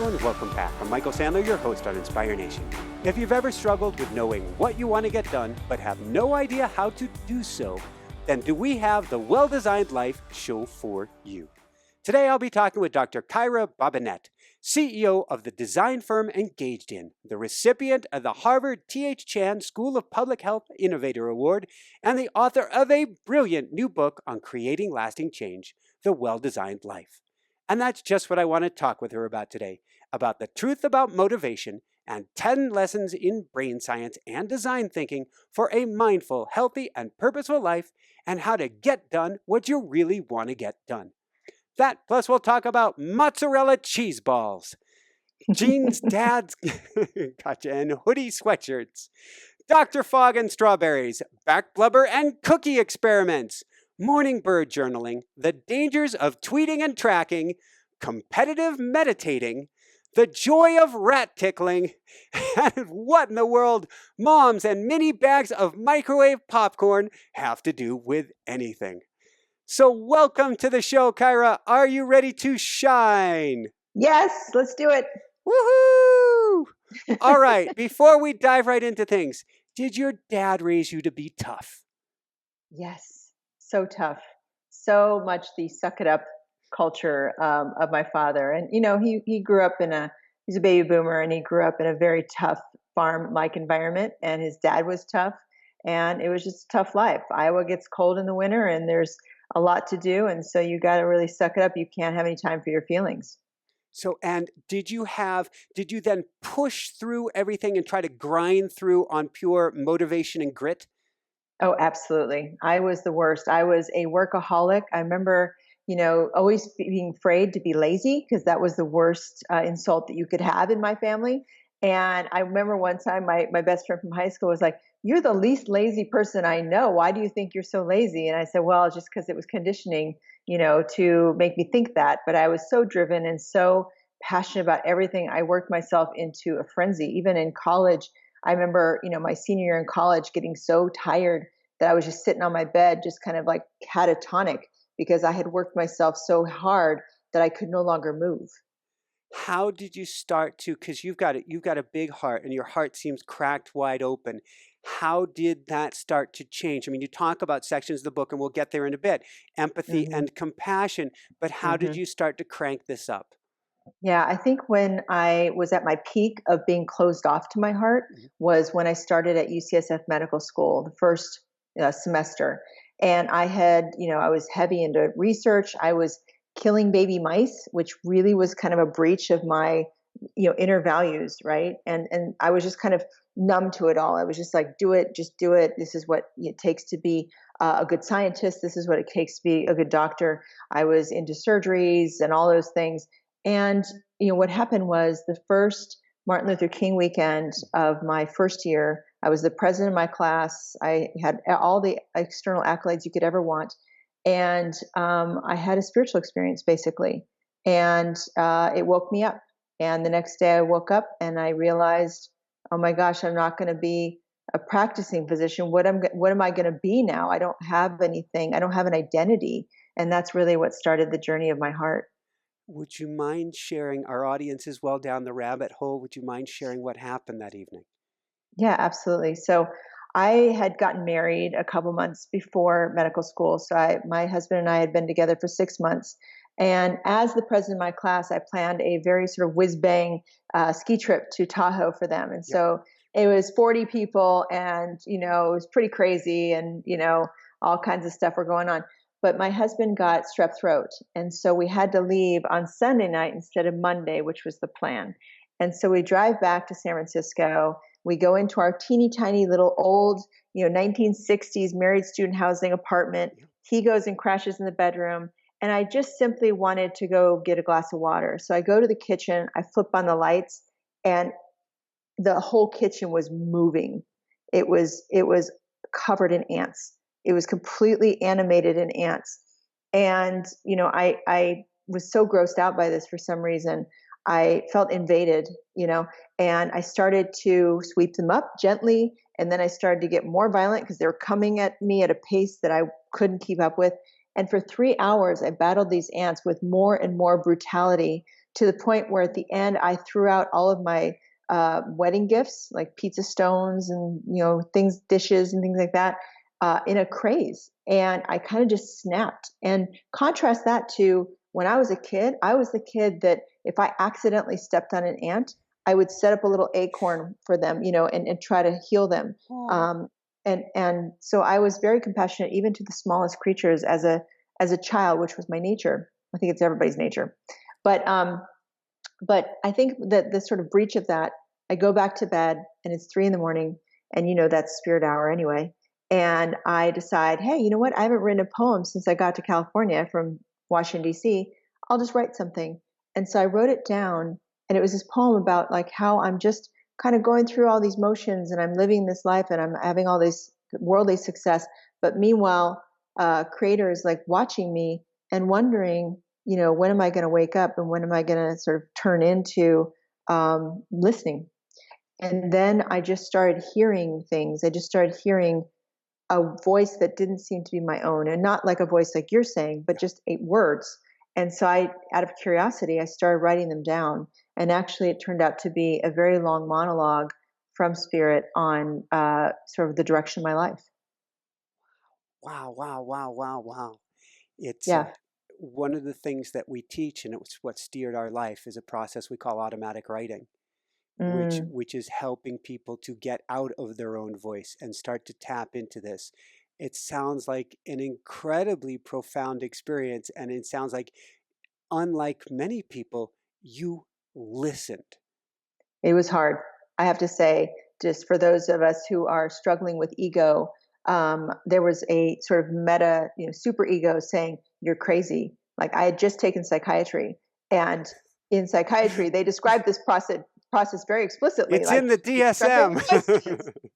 and welcome back. I'm Michael Sandler, your host on Inspire Nation. If you've ever struggled with knowing what you want to get done, but have no idea how to do so, then do we have the Well-Designed Life show for you. Today I'll be talking with Dr. Kyra Bobinet, CEO of the design firm engagedIn, the recipient of the Harvard T.H. Chan School of Public Health Innovator Award, and the author of a brilliant new book on creating lasting change, The Well-Designed Life. And that's just what I want to talk with her about today, about the truth about motivation and 10 lessons in brain science and design thinking for a mindful, healthy, and purposeful life, and how to get done what you really want to get done. That, plus we'll talk about mozzarella cheese balls, jeans, dads, gotcha, and hoodie sweatshirts, Dr. Fog and strawberries, back blubber and cookie experiments, morning bird journaling, the dangers of tweeting and tracking, competitive meditating, the joy of rat tickling, and what in the world moms and mini bags of microwave popcorn have to do with anything. So welcome to the show, Kyra. Are you ready to shine? Yes, let's do it. Woohoo! All right, before we dive right into things, did your dad raise you to be tough? Yes. So tough, so much the suck it up culture of my father. And, you know, he grew up he's a baby boomer, and he grew up in a very tough farm-like environment, and his dad was tough, and it was just a tough life. Iowa gets cold in the winter, and there's a lot to do. And so you got to really suck it up. You can't have any time for your feelings. So, and did you then push through everything and try to grind through on pure motivation and grit? Oh, absolutely. I was the worst. I was a workaholic. I remember, always being afraid to be lazy, because that was the worst insult that you could have in my family. And I remember one time my best friend from high school was like, "You're the least lazy person I know. Why do you think you're so lazy?" And I said, "Well, just because it was conditioning, to make me think that." But I was so driven and so passionate about everything. I worked myself into a frenzy. Even in college, I remember, my senior year in college, getting so tired that I was just sitting on my bed, just kind of like catatonic, because I had worked myself so hard that I could no longer move. How did you start to, because you've got a big heart and your heart seems cracked wide open. How did that start to change? I mean, you talk about sections of the book, and we'll get there in a bit, empathy and compassion, but how did you start to crank this up? Yeah, I think when I was at my peak of being closed off to my heart was when I started at UCSF Medical School, the first semester. And I was heavy into research. I was killing baby mice, which really was kind of a breach of my, inner values, right? And I was just kind of numb to it all. I was just like, do it, just do it. This is what it takes to be a good scientist. This is what it takes to be a good doctor. I was into surgeries and all those things. And, what happened was the first Martin Luther King weekend of my first year, I was the president of my class. I had all the external accolades you could ever want. And I had a spiritual experience, basically. And it woke me up. And the next day I woke up and I realized, oh my gosh, I'm not going to be a practicing physician. What am I going to be now? I don't have anything. I don't have an identity. And that's really what started the journey of my heart. Would you mind sharing, our audience is well down the rabbit hole, would you mind sharing what happened that evening? Yeah, absolutely. So I had gotten married a couple months before medical school. So my husband and I had been together for 6 months. And as the president of my class, I planned a very sort of whiz-bang ski trip to Tahoe for them. And so it was 40 people, and, it was pretty crazy, and, all kinds of stuff were going on. But my husband got strep throat. And so we had to leave on Sunday night instead of Monday, which was the plan. And so we drive back to San Francisco. We go into our teeny tiny little old, 1960s married student housing apartment. He goes and crashes in the bedroom. And I just simply wanted to go get a glass of water. So I go to the kitchen, I flip on the lights, and the whole kitchen was moving. It was covered in ants. It was completely animated in ants. And, I was so grossed out by this for some reason. I felt invaded, and I started to sweep them up gently. And then I started to get more violent because they were coming at me at a pace that I couldn't keep up with. And for 3 hours, I battled these ants with more and more brutality to the point where at the end I threw out all of my wedding gifts, like pizza stones and things, dishes and things like that, in a craze. And I kind of just snapped. And contrast that to when I was a kid. I was the kid that if I accidentally stepped on an ant, I would set up a little acorn for them, and try to heal them. And so I was very compassionate, even to the smallest creatures as a child, which was my nature. I think it's everybody's nature. But I think that the sort of breach of that, I go back to bed and it's 3 a.m, and that's spirit hour anyway. And I decide, hey, you know what? I haven't written a poem since I got to California from Washington, D.C. I'll just write something. And so I wrote it down, and it was this poem about like how I'm just kind of going through all these motions and I'm living this life and I'm having all this worldly success. But meanwhile, creators like watching me and wondering, when am I going to wake up and when am I going to sort of turn into listening? And then I just started hearing things. I just started hearing a voice that didn't seem to be my own, and not like a voice like you're saying, but just 8 words. And so out of curiosity, I started writing them down. And actually, it turned out to be a very long monologue from spirit on sort of the direction of my life. Wow, wow, wow, wow, wow. It's Yeah. one of the things that we teach, and it's what steered our life, is a process we call automatic writing, which is helping people to get out of their own voice and start to tap into this. It sounds like an incredibly profound experience, and it sounds like, unlike many people, you listened. It was hard. I have to say, just for those of us who are struggling with ego, there was a sort of meta, super ego saying, you're crazy. Like I had just taken psychiatry, and in psychiatry, they described this process very explicitly. It's like in the DSM.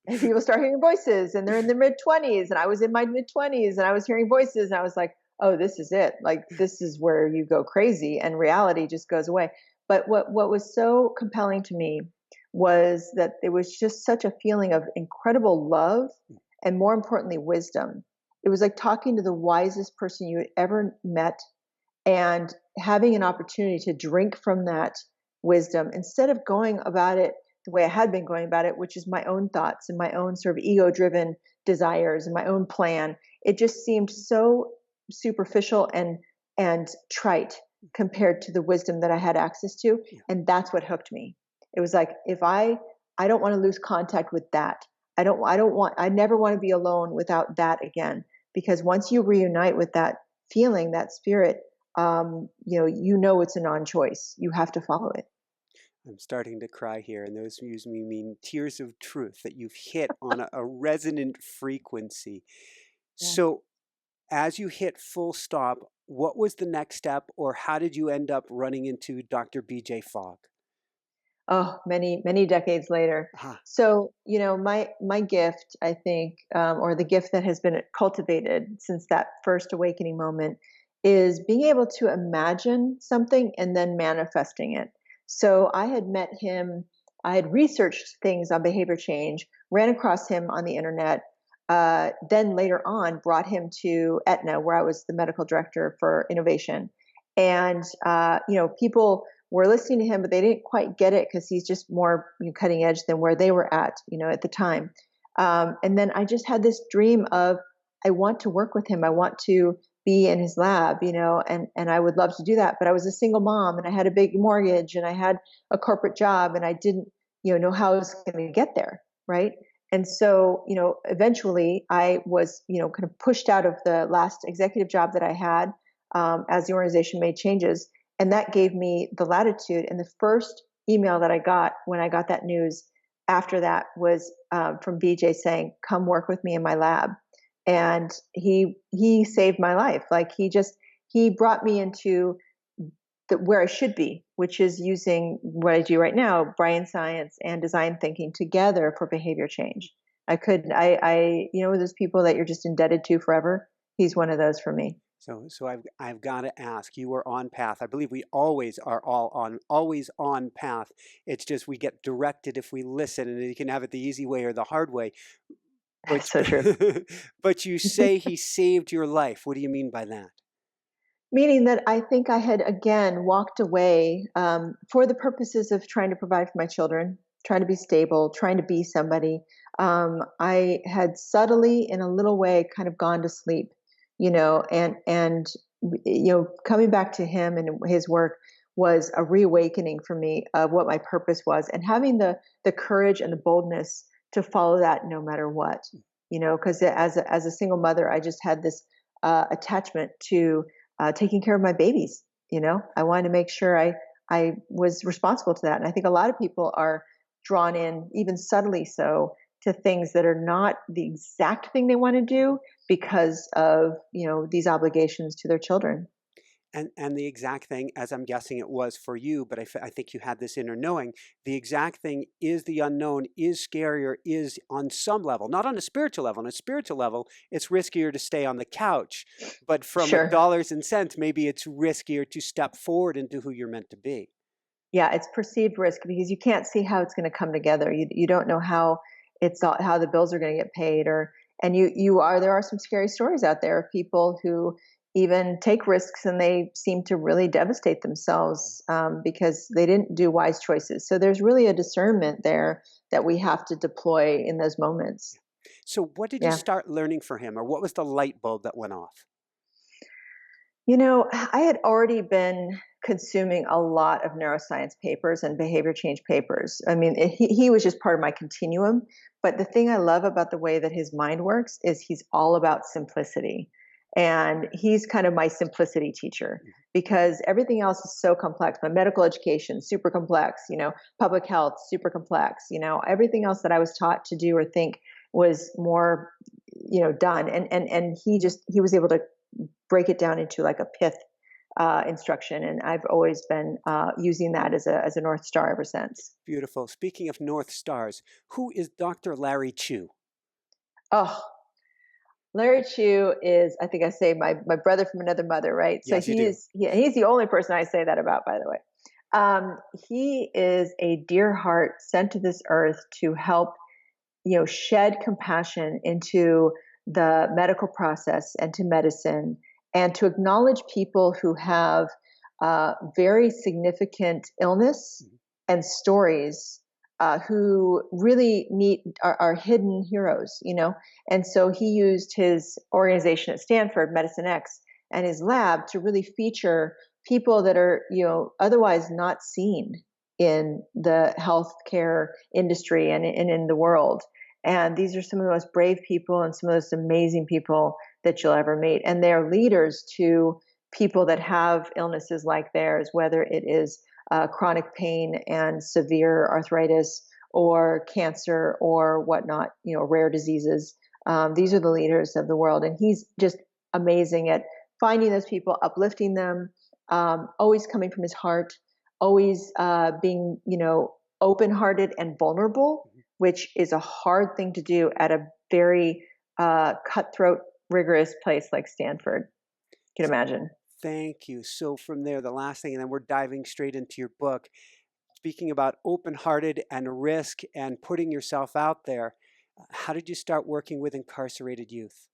And people start hearing voices, and they're in their mid-20s, and I was in my mid-20s, and I was hearing voices, and I was like, oh, this is it. Like, this is where you go crazy, and reality just goes away. But what was so compelling to me was that there was just such a feeling of incredible love, and more importantly, wisdom. It was like talking to the wisest person you had ever met, and having an opportunity to drink from that wisdom instead of going about it the way I had been going about it, which is my own thoughts and my own sort of ego-driven desires and my own plan. It just seemed so superficial and trite compared to the wisdom that I had access to. And that's what hooked me. It was like, if I don't want to lose contact with that. I never want to be alone without that again. Because once you reunite with that feeling, that spirit, it's a non-choice. You have to follow it. I'm starting to cry here, and those use me mean tears of truth, that you've hit on a resonant frequency. Yeah. So as you hit full stop, what was the next step, or how did you end up running into Dr. BJ Fogg? Oh, many, many decades later. So, my gift, I think, or the gift that has been cultivated since that first awakening moment, is being able to imagine something and then manifesting it. So I had met him, I had researched things on behavior change, ran across him on the internet, then later on brought him to Aetna, where I was the medical director for innovation. And, people were listening to him, but they didn't quite get it because he's just more cutting edge than where they were at the time. And then I just had this dream of, I want to work with him. I want to be in his lab, and I would love to do that. But I was a single mom, and I had a big mortgage, and I had a corporate job, and I didn't, know how I was going to get there, right? And so, eventually I was, kind of pushed out of the last executive job that I had as the organization made changes. And that gave me the latitude. And the first email that I got when I got that news after that was from BJ saying, come work with me in my lab. And he saved my life. Like he brought me into where I should be, which is using what I do right now, brain science and design thinking together for behavior change. Those people that you're just indebted to forever. He's one of those for me. So I've got to ask, you were on path. I believe we always are always on path. It's just we get directed if we listen, and you can have it the easy way or the hard way. That's so true. But you say he saved your life. What do you mean by that? Meaning that I think I had again walked away for the purposes of trying to provide for my children, trying to be stable, trying to be somebody. I had subtly, in a little way, kind of gone to sleep, and coming back to him and his work was a reawakening for me of what my purpose was, and having the courage and the boldness to follow that no matter what, because as a single mother, I just had this attachment to taking care of my babies. I wanted to make sure I was responsible to that. And I think a lot of people are drawn in, even subtly so, to things that are not the exact thing they want to do because of, these obligations to their children. And the exact thing, as I'm guessing it was for you, but I think you had this inner knowing, the exact thing is the unknown, is scarier, is on some level, not on a spiritual level. On a spiritual level, it's riskier to stay on the couch. But from a Sure. dollars and cents, maybe it's riskier to step forward into who you're meant to be. Yeah, it's perceived risk because you can't see how it's going to come together. You don't know how how the bills are going to get paid, and there are some scary stories out there of people who even take risks and they seem to really devastate themselves because they didn't do wise choices. So there's really a discernment there that we have to deploy in those moments. So what did you Yeah. start learning for him, or what was the light bulb that went off? I had already been consuming a lot of neuroscience papers and behavior change papers. I mean, he was just part of my continuum. But the thing I love about the way that his mind works is he's all about simplicity. And he's kind of my simplicity teacher because everything else is so complex. My medical education, super complex, public health, super complex, everything else that I was taught to do or think was more, done. And he was able to break it down into like a pith instruction. And I've always been using that as a North Star ever since. Beautiful. Speaking of North Stars, who is Dr. Larry Chu? Oh, Larry Chu is, I think I say my brother from another mother, right? So Yes, you do. he's the only person I say that about, by the way. He is a dear heart sent to this earth to help, shed compassion into the medical process and to medicine, and to acknowledge people who have very significant illness and stories who really are hidden heroes, And so he used his organization at Stanford, Medicine X, and his lab to really feature people that are, otherwise not seen in the healthcare industry and in the world. And these are some of the most brave people and some of the most amazing people that you'll ever meet. And they're leaders to people that have illnesses like theirs, whether it is chronic pain and severe arthritis or cancer or whatnot, rare diseases. These are the leaders of the world. And he's just amazing at finding those people, uplifting them, always coming from his heart, always being, open-hearted and vulnerable, which is a hard thing to do at a very cutthroat, rigorous place like Stanford. You can imagine. Thank you. So from there, the last thing, and then we're diving straight into your book, speaking about open-hearted and risk and putting yourself out there. How did you start working with incarcerated youth?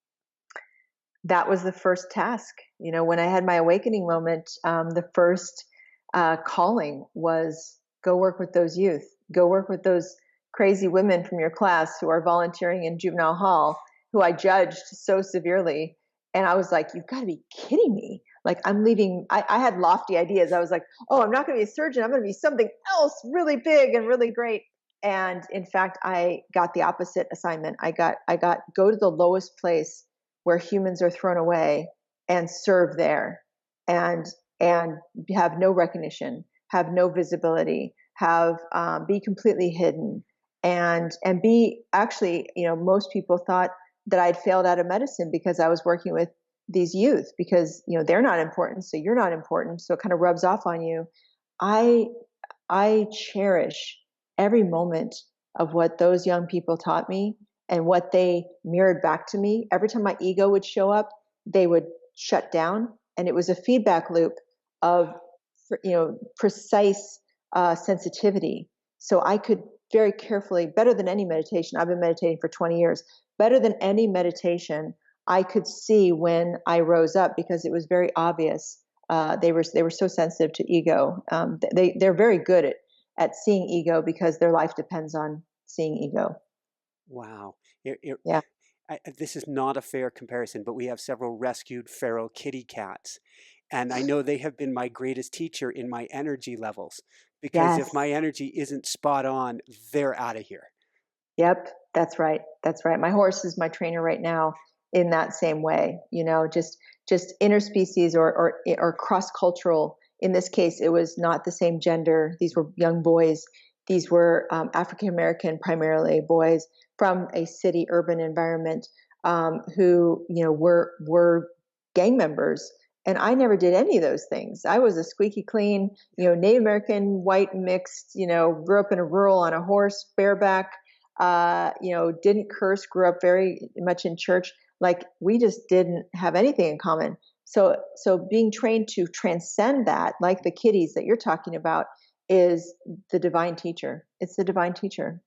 That was the first task. When I had my awakening moment, the first calling was go work with those youth, go work with those crazy women from your class who are volunteering in juvenile hall, who I judged so severely. And I was like, you've got to be kidding me. Like, I'm leaving. I had lofty ideas. I was like, oh, I'm not going to be a surgeon. I'm going to be something else really big and really great. And in fact, I got the opposite assignment. I got go to the lowest place where humans are thrown away and serve there, and have no recognition, have no visibility, have be completely hidden, and be actually, most people thought that I'd failed out of medicine because I was working with these youth because they're not important, so you're not important, so it kind of rubs off on you. I cherish every moment of what those young people taught me and what they mirrored back to me. Every time my ego would show up, they would shut down, and it was a feedback loop of precise sensitivity. So I could very carefully, better than any meditation, I've been meditating for 20 years, better than any meditation, I could see when I rose up because it was very obvious They were so sensitive to ego. They're very good at seeing ego because their life depends on seeing ego. Wow. Yeah. This is not a fair comparison, but we have several rescued feral kitty cats. And I know they have been my greatest teacher in my energy levels, because if Yes. my energy isn't spot on, they're out of here. Yep. That's right. That's right. My horse is my trainer right now in that same way. Just interspecies or cross cultural. In this case, it was not the same gender. These were young boys. These were African American, primarily boys from a city urban environment, who were gang members. And I never did any of those things. I was a squeaky clean, Native American, white mixed. Grew up in a rural on a horse, bareback. Didn't curse. Grew up very much in church. Like, we just didn't have anything in common. So being trained to transcend that, like the kitties that you're talking about, is the divine teacher. It's the divine teacher.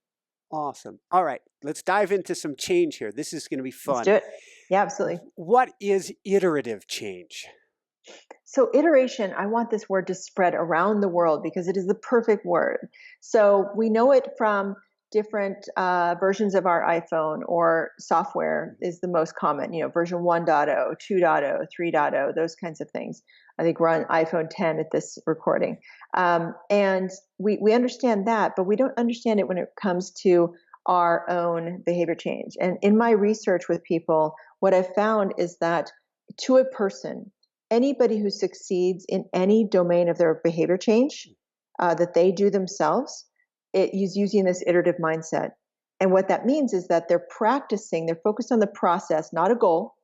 Awesome. All right, let's dive into some change here. This is going to be Let's fun. do it. Yeah, absolutely. What is iterative change? So iteration, I want this word to spread around the world because it is the perfect word. So we know it from different versions of our iPhone, or software is the most common, version 1.0, 2.0, 3.0, those kinds of things. I think we're on iPhone 10 at this recording. And we understand that, but we don't understand it when it comes to our own behavior change. And in my research with people, what I've found is that to a person, anybody who succeeds in any domain of their behavior change that they do themselves, it is using this iterative mindset. And what that means is that they're focused on the process, not a goal,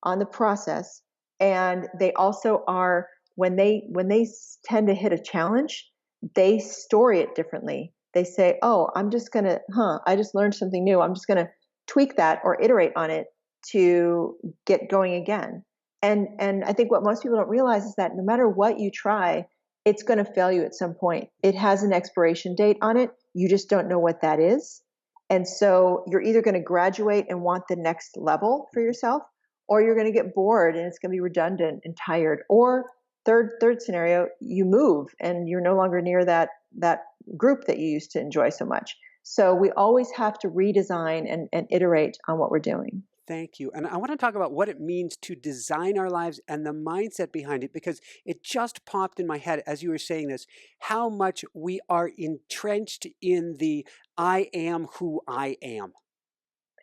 on the process. And they also are, when they tend to hit a challenge, they story it differently. They say, oh, I just learned something new. I'm just going to tweak that or iterate on it to get going again. And I think what most people don't realize is that no matter what you try, it's going to fail you at some point. It has an expiration date on it. You just don't know what that is. And so you're either going to graduate and want the next level for yourself, or you're going to get bored and it's going to be redundant and tired. Or third scenario, you move and you're no longer near that group that you used to enjoy so much. So we always have to redesign and iterate on what we're doing. Thank you. And I want to talk about what it means to design our lives and the mindset behind it, because it just popped in my head as you were saying this, how much we are entrenched in the I am who I am.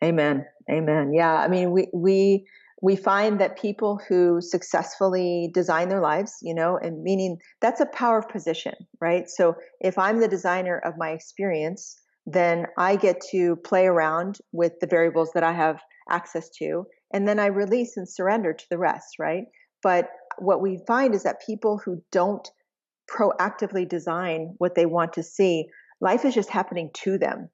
Amen. Amen. Yeah. I mean, we find that people who successfully design their lives, and meaning that's a power of position, right? So if I'm the designer of my experience, then I get to play around with the variables that I have access to, and then I release and surrender to the rest, right? But what we find is that people who don't proactively design what they want to see, life is just happening to them,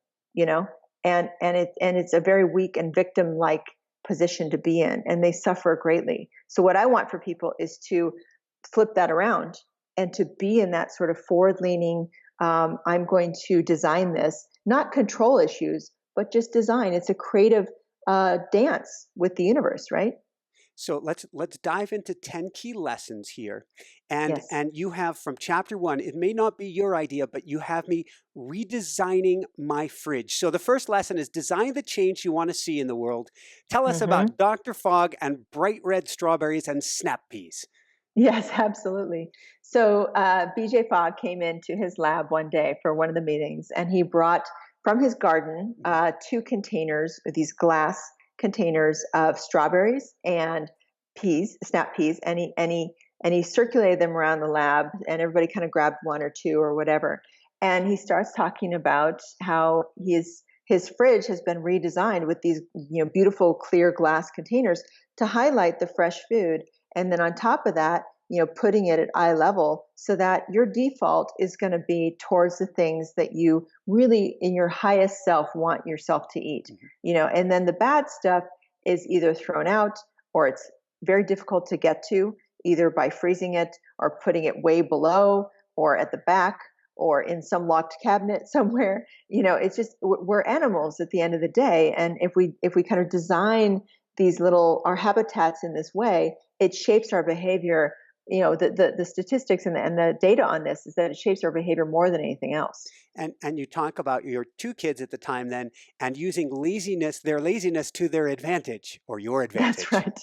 and it's a very weak and victim-like position to be in, and they suffer greatly. So what I want for people is to flip that around and to be in that sort of forward-leaning, I'm going to design this, not control issues, but just design. It's a creative dance with the universe, right? So let's dive into 10 key lessons here. And Yes. and you have, from chapter 1, it may not be your idea, but you have me redesigning my fridge. So the first lesson is design the change you want to see in the world. Tell us about Dr. Fog and bright red strawberries and snap peas. Yes, absolutely. So BJ Fogg came into his lab one day for one of the meetings, and he brought from his garden 2 containers, these glass containers of strawberries and peas, snap peas, and he circulated them around the lab, and everybody kind of grabbed 1 or 2 or whatever. And he starts talking about how his fridge has been redesigned with these beautiful clear glass containers to highlight the fresh food. And then on top of that, putting it at eye level so that your default is going to be towards the things that you really in your highest self want yourself to eat, and then the bad stuff is either thrown out or it's very difficult to get to, either by freezing it or putting it way below or at the back or in some locked cabinet somewhere. It's just, we're animals at the end of the day. And if we kind of design our habitats in this way, it shapes our behavior the statistics and the data on this is that it shapes our behavior more than anything else. And you talk about your two kids at the time then, and using their laziness to their advantage or your That's advantage. right.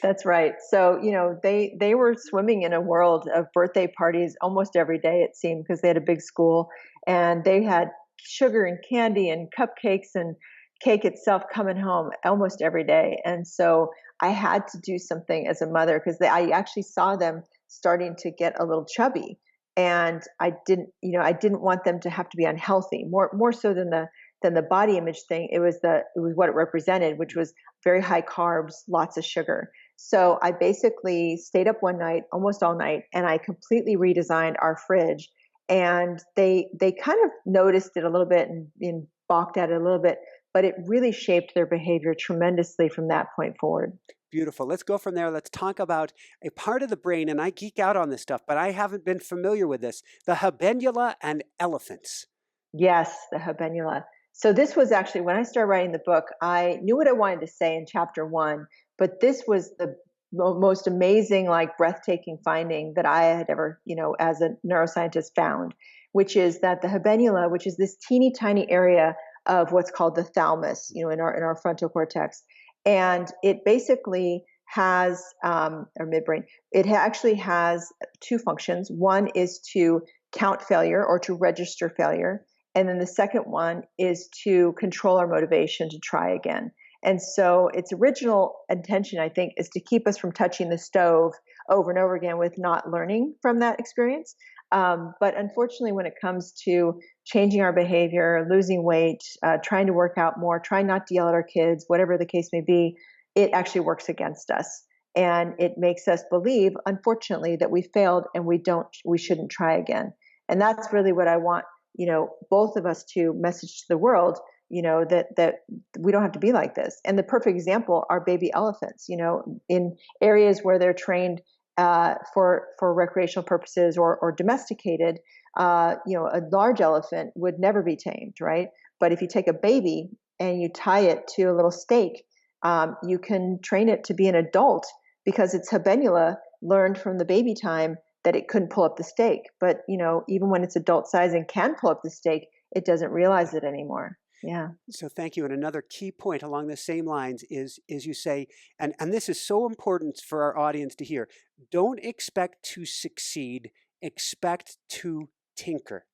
That's right. So, they were swimming in a world of birthday parties almost every day, it seemed, because they had a big school and they had sugar and candy and cupcakes and cake itself coming home almost every day. And so I had to do something as a mother because I actually saw them starting to get a little chubby. And I didn't want them to have to be unhealthy more so than the body image thing. It was what it represented, which was very high carbs, lots of sugar. So I basically stayed up one night, almost all night, and I completely redesigned our fridge. And they kind of noticed it a little bit and balked at it a little bit, but it really shaped their behavior tremendously from that point forward. Beautiful. Let's go from there. Let's talk about a part of the brain, and I geek out on this stuff, but I haven't been familiar with this, the habenula and elephants. Yes, the habenula. So this was actually when I started writing the book, I knew what I wanted to say in chapter 1, but this was the most amazing, like breathtaking finding that I had ever, as a neuroscientist found, which is that the habenula, which is this teeny tiny area of what's called the thalamus, in our frontal cortex, and it basically has our midbrain. It actually has two functions. One is to count failure or to register failure. And then the second one is to control our motivation to try again. And so its original intention, I think, is to keep us from touching the stove over and over again with not learning from that experience. But unfortunately, when it comes to changing our behavior, losing weight, trying to work out more, trying not to yell at our kids, whatever the case may be, it actually works against us. And it makes us believe, unfortunately, that we failed and we shouldn't try again. And that's really what I want both of us to message to the world, that we don't have to be like this. And the perfect example are baby elephants, in areas where they're trained for recreational purposes or domesticated. A large elephant would never be tamed, right? But if you take a baby and you tie it to a little stake, you can train it to be an adult because its habenula learned from the baby time that it couldn't pull up the stake. But, even when it's adult size and can pull up the stake, it doesn't realize it anymore. Yeah. So thank you. And another key point along the same lines is you say, and this is so important for our audience to hear, don't expect to succeed, expect to tinker.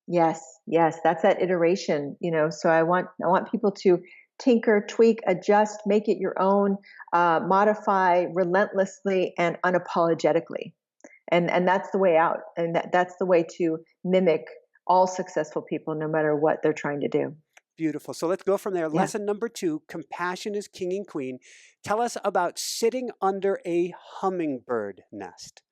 Yes, that's that iteration, so I want people to tinker, tweak, adjust, make it your own, modify relentlessly and unapologetically. And that's the way out. And that's the way to mimic all successful people, no matter what they're trying to do. Beautiful. So let's go from there. Yeah. Lesson number 2, compassion is king and queen. Tell us about sitting under a hummingbird nest.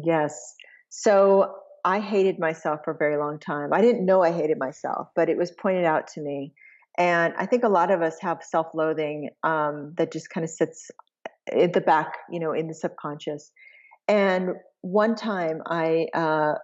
Yes. So I hated myself for a very long time. I didn't know I hated myself, but it was pointed out to me. And I think a lot of us have self-loathing that just kind of sits at the back, in the subconscious. And one time I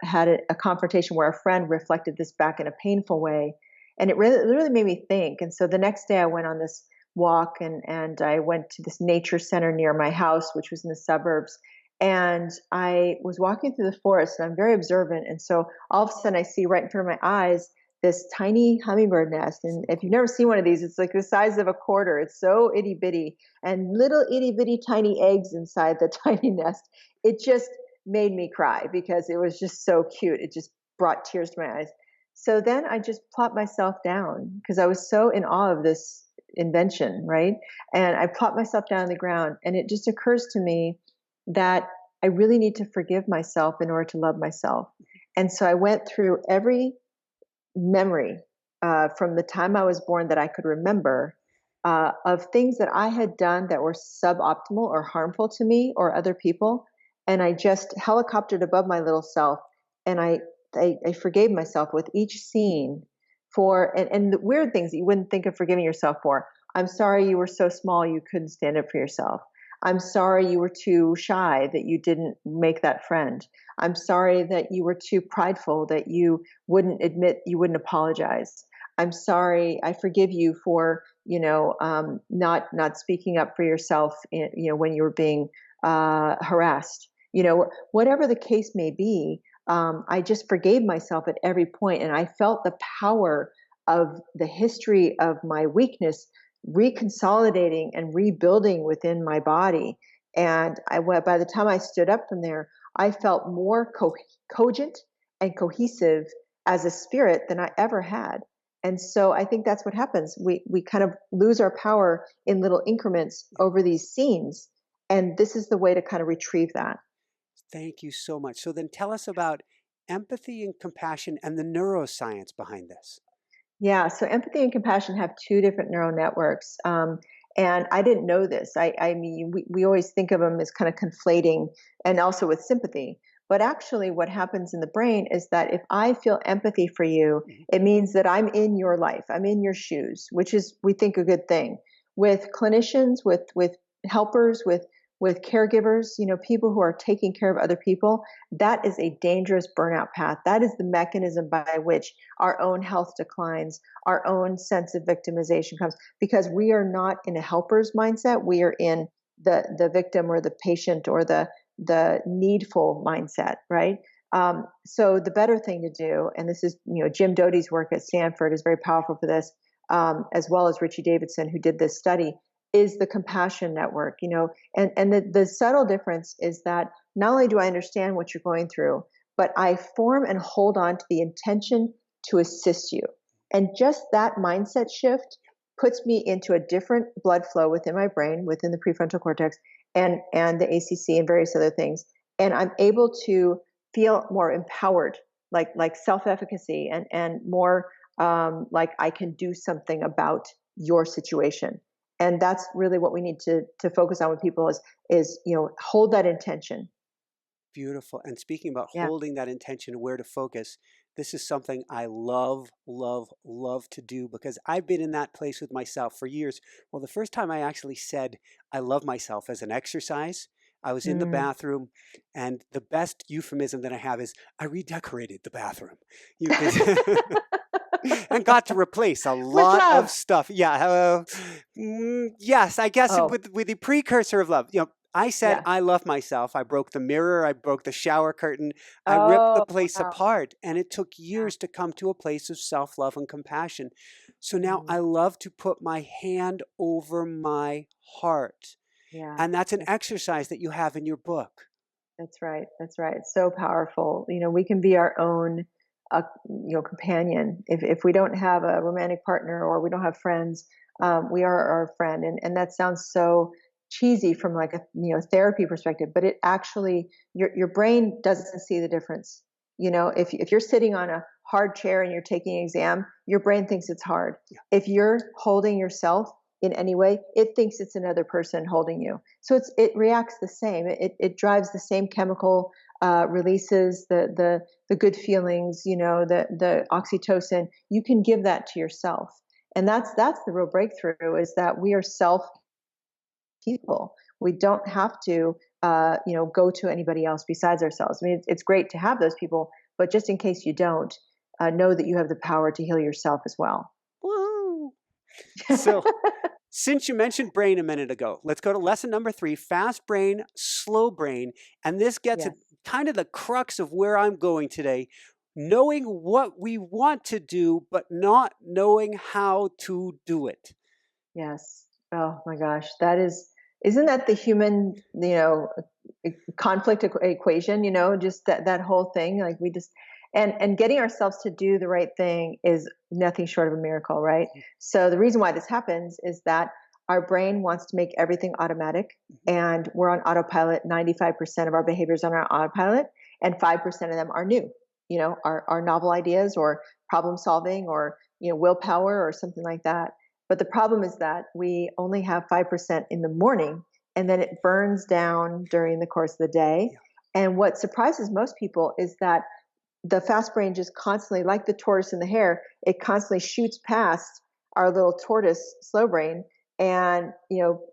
had a confrontation where a friend reflected this back in a painful way. And it really made me think. And so the next day I went on this walk and I went to this nature center near my house, which was in the suburbs. And I was walking through the forest and I'm very observant. And so all of a sudden I see right in front of my eyes this tiny hummingbird nest. And if you've never seen one of these, it's like the size of a quarter. It's so itty bitty and little itty bitty tiny eggs inside the tiny nest. It just made me cry because it was just so cute. It just brought tears to my eyes. So then I just plopped myself down because I was so in awe of this invention, right? And I plopped myself down on the ground and it just occurs to me that I really need to forgive myself in order to love myself. And so I went through every memory from the time I was born that I could remember of things that I had done that were suboptimal or harmful to me or other people. And I just helicoptered above my little self and I forgave myself with each scene and the weird things that you wouldn't think of forgiving yourself for. I'm sorry you were so small you couldn't stand up for yourself. I'm sorry you were too shy that you didn't make that friend. I'm sorry that you were too prideful that you wouldn't admit, you wouldn't apologize. I'm sorry. I forgive you for, not speaking up for yourself, when you were being harassed. whatever the case may be. I just forgave myself at every point, and I felt the power of the history of my weakness reconsolidating and rebuilding within my body. And by the time I stood up from there, I felt more cogent and cohesive as a spirit than I ever had. And so I think that's what happens. We kind of lose our power in little increments over these scenes. And this is the way to kind of retrieve that. Thank you so much. So then tell us about empathy and compassion and the neuroscience behind this. Yeah, so empathy and compassion have two different neural networks. And I didn't know this. I mean, we always think of them as kind of conflating, and also with sympathy. But actually, what happens in the brain is that if I feel empathy for you, it means that I'm in your life, I'm in your shoes, which is, we think, a good thing. With clinicians, with helpers, with caregivers, people who are taking care of other people, that is a dangerous burnout path. That is the mechanism by which our own health declines, our own sense of victimization comes, because we are not in a helper's mindset. We are in the victim or the patient or the needful mindset, right? So the better thing to do, and this is, Jim Doty's work at Stanford is very powerful for this, as well as Richie Davidson, who did this study, is the compassion network, and the subtle difference is that not only do I understand what you're going through, but I form and hold on to the intention to assist you. And just that mindset shift puts me into a different blood flow within my brain, within the prefrontal cortex and the ACC and various other things. And I'm able to feel more empowered, like self-efficacy and more like I can do something about your situation. And that's really what we need to focus on with people is hold that intention. Beautiful. And speaking about Yeah. holding that intention, where to focus, this is something I love, love, love to do, because I've been in that place with myself for years. Well, the first time I actually said I love myself as an exercise, I was in the bathroom, and the best euphemism that I have is I redecorated the bathroom. You can and got to replace a With lot of love. stuff. Yeah. Yes, I guess Oh. with the precursor of love. I said Yeah. I love myself. I broke the mirror. I broke the shower curtain. I ripped the Oh, place wow. apart. And it took Yeah. years to come to a place of self-love and compassion. So now Mm. I love to put my hand over my heart. Yeah. And that's an exercise that you have in your book. That's right. That's right. It's so powerful. We can be our own, companion. If we don't have a romantic partner or we don't have friends, we are our friend. And that sounds so cheesy from like a therapy perspective, but it actually your brain doesn't see the difference. If you're sitting on a hard chair and you're taking an exam, your brain thinks it's hard. Yeah. If you're holding yourself in any way, it thinks it's another person holding you. So it reacts the same. It drives the same chemical releases, the good feelings, the oxytocin. You can give that to yourself, and that's the real breakthrough, is that we are self people. We don't have to go to anybody else besides ourselves. I mean, it's great to have those people, but just in case you don't, know that you have the power to heal yourself as well. Woo! So since you mentioned brain a minute ago, let's go to lesson number 3, fast brain, slow brain. And this gets at Yes. kind of the crux of where I'm going today. Knowing what we want to do, but not knowing how to do it. Yes. Oh my gosh, isn't that the human, conflict equation, just that whole thing, like we just, and getting ourselves to do the right thing is nothing short of a miracle, right? So the reason why this happens is that our brain wants to make everything automatic, and we're on autopilot. 95% of our behaviors are on autopilot, and 5% of them are new, our novel ideas or problem solving or, willpower or something like that. But the problem is that we only have 5% in the morning, and then it burns down during the course of the day. Yeah. And what surprises most people is that the fast brain just constantly, like the tortoise and the hare, it constantly shoots past our little tortoise slow brain and,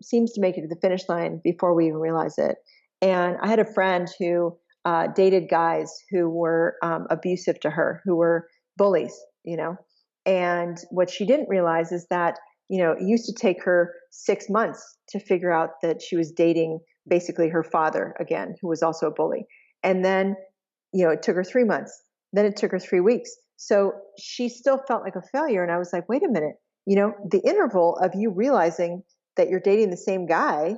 seems to make it to the finish line before we even realize it. And I had a friend who dated guys who were abusive to her, who were bullies, and what she didn't realize is that, it used to take her 6 months to figure out that she was dating basically her father again, who was also a bully. And then, it took her 3 months. Then it took her 3 weeks. So she still felt like a failure. And I was like, wait a minute, the interval of you realizing that you're dating the same guy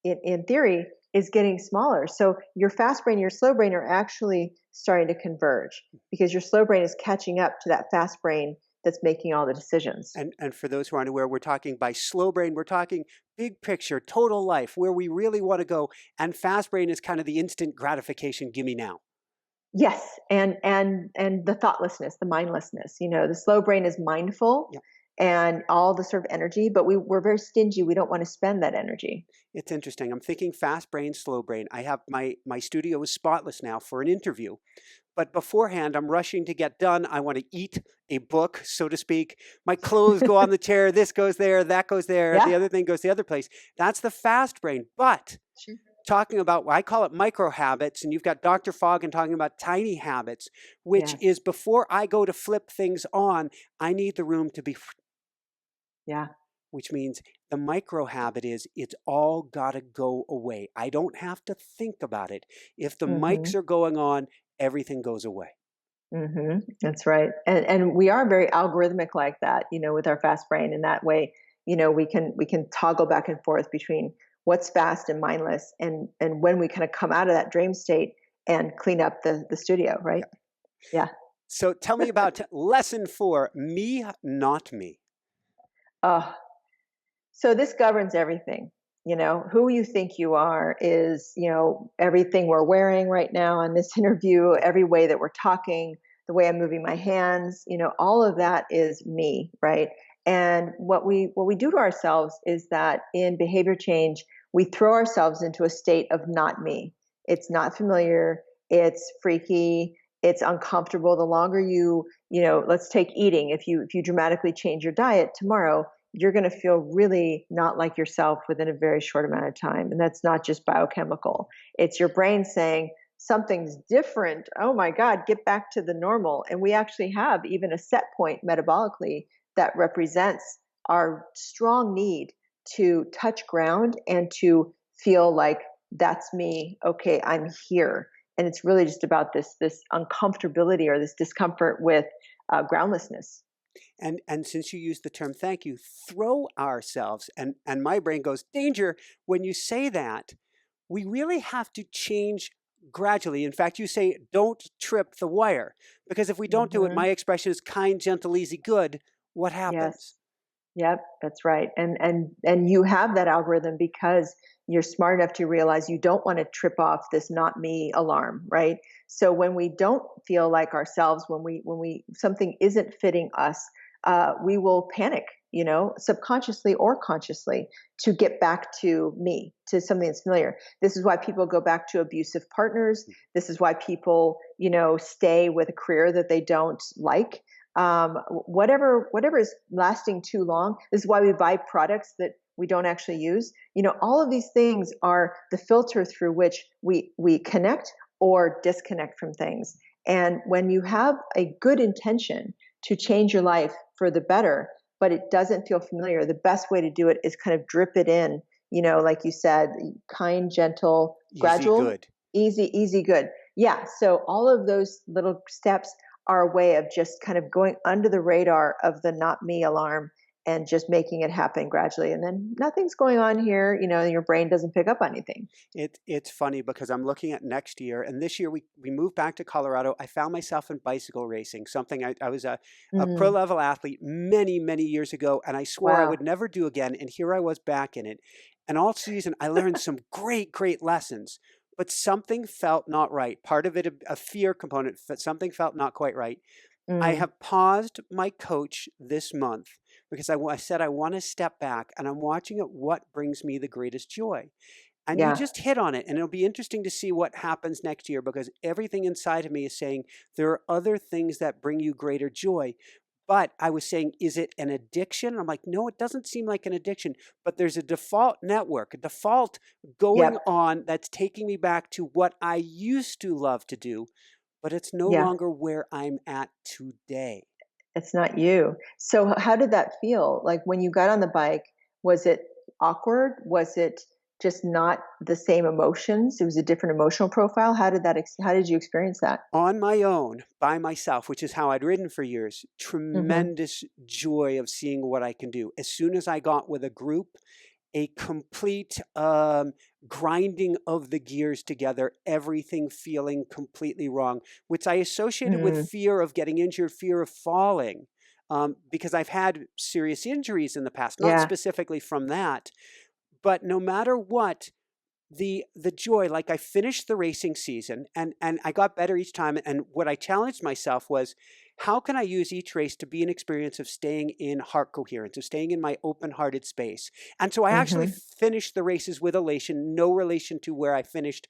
in theory is getting smaller. So your fast brain, your slow brain are actually starting to converge because your slow brain is catching up to that fast brain that's making all the decisions. And for those who aren't aware, we're talking by slow brain, we're talking big picture, total life, where we really want to go. And fast brain is kind of the instant gratification, gimme now. Yes, and the thoughtlessness, the mindlessness. The slow brain is mindful. Yeah. And all the sort of energy, but we're very stingy. We don't want to spend that energy. It's interesting. I'm thinking fast brain, slow brain. I have my studio is spotless now for an interview. But beforehand, I'm rushing to get done. I want to eat a book, so to speak. My clothes go on the chair. This goes there. That goes there. Yeah. The other thing goes the other place. That's the fast brain. But Sure. talking about, I call it micro habits, and you've got Dr. Foggin talking about tiny habits, which Yes. is before I go to flip things on, I need the room to be. Yeah. Which means the micro habit is it's all got to go away. I don't have to think about it. If the mics are going on, everything goes away. That's right. And we are very algorithmic like that, with our fast brain. In that way, we can toggle back and forth between what's fast and mindless, and when we kind of come out of that dream state and clean up the studio, right? Yeah. So tell me about lesson 4, me, not me. So this governs everything. Who you think you are is, everything we're wearing right now in this interview, every way that we're talking, the way I'm moving my hands, all of that is me, right? And what we do to ourselves is that in behavior change, we throw ourselves into a state of not me. It's not familiar, it's freaky, it's uncomfortable. The longer let's take eating. If you dramatically change your diet tomorrow, you're going to feel really not like yourself within a very short amount of time. And that's not just biochemical. It's your brain saying something's different. Oh my God, get back to the normal. And we actually have even a set point metabolically that represents our strong need to touch ground and to feel like that's me. Okay, I'm here. And it's really just about this uncomfortability or this discomfort with groundlessness. And since you used the term thank you, throw ourselves, and my brain goes, danger, when you say that, we really have to change gradually. In fact, you say, don't trip the wire. Because if we don't do it, my expression is kind, gentle, easy, good. What happens? Yes. Yep, that's right. And you have that algorithm because you're smart enough to realize you don't want to trip off this not me alarm, right? So when we don't feel like ourselves, when we something isn't fitting us, we will panic, subconsciously or consciously, to get back to me, to something that's familiar. This is why people go back to abusive partners. This is why people, stay with a career that they don't like. Whatever is lasting too long. This is why we buy products that we don't actually use. All of these things are the filter through which we connect or disconnect from things. And when you have a good intention to change your life for the better, but it doesn't feel familiar, the best way to do it is kind of drip it in, like you said, kind, gentle, gradual, good. Easy, good. Yeah. So all of those little steps are a way of just kind of going under the radar of the not me alarm and just making it happen gradually. And then nothing's going on here, your brain doesn't pick up on anything. It's funny because I'm looking at next year, and this year we moved back to Colorado. I found myself in bicycle racing, something I was a pro level athlete many, many years ago, and I swore I would never do again. And here I was back in it. And all season I learned some great lessons, but something felt not right. Part of it, a fear component, something felt not quite right. I have paused my coach this month because I said I want to step back, and I'm watching at what brings me the greatest joy. And you just hit on it, and it'll be interesting to see what happens next year because everything inside of me is saying there are other things that bring you greater joy. But I was saying, is it an addiction? I'm like, no, it doesn't seem like an addiction, but there's a default network, a default going on that's taking me back to what I used to love to do, but it's no longer where I'm at today. It's not you. So how did that feel? Like when you got on the bike, was it awkward? Was it just not the same emotions? It was a different emotional profile. How did you experience that? On my own, by myself, which is how I'd ridden for years, Mm-hmm. tremendous joy of seeing what I can do. As soon as I got with a group, a complete grinding of the gears together, everything feeling completely wrong, which I associated with Mm, fear of getting injured, fear of falling, because I've had serious injuries in the past, not yeah. specifically from that, but no matter what, the joy, like I finished the racing season and I got better each time. And what I challenged myself was, how can I use each race to be an experience of staying in heart coherence, of staying in my open-hearted space? And so I actually Mm-hmm. finished the races with elation, no relation to where I finished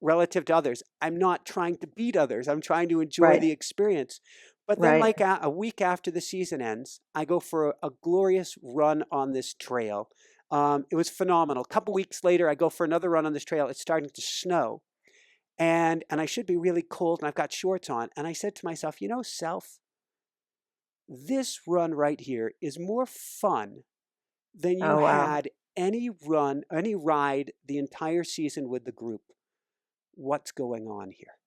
relative to others. I'm not trying to beat others. I'm trying to enjoy Right. the experience. But then, Right. like a week after the season ends, I go for a glorious run on this trail. It was phenomenal. A couple weeks later, I go for another run on this trail. It's starting to snow, and I should be really cold, and I've got shorts on. And I said to myself, self, this run right here is more fun than you Oh, wow. had any ride the entire season with the group. What's going on here?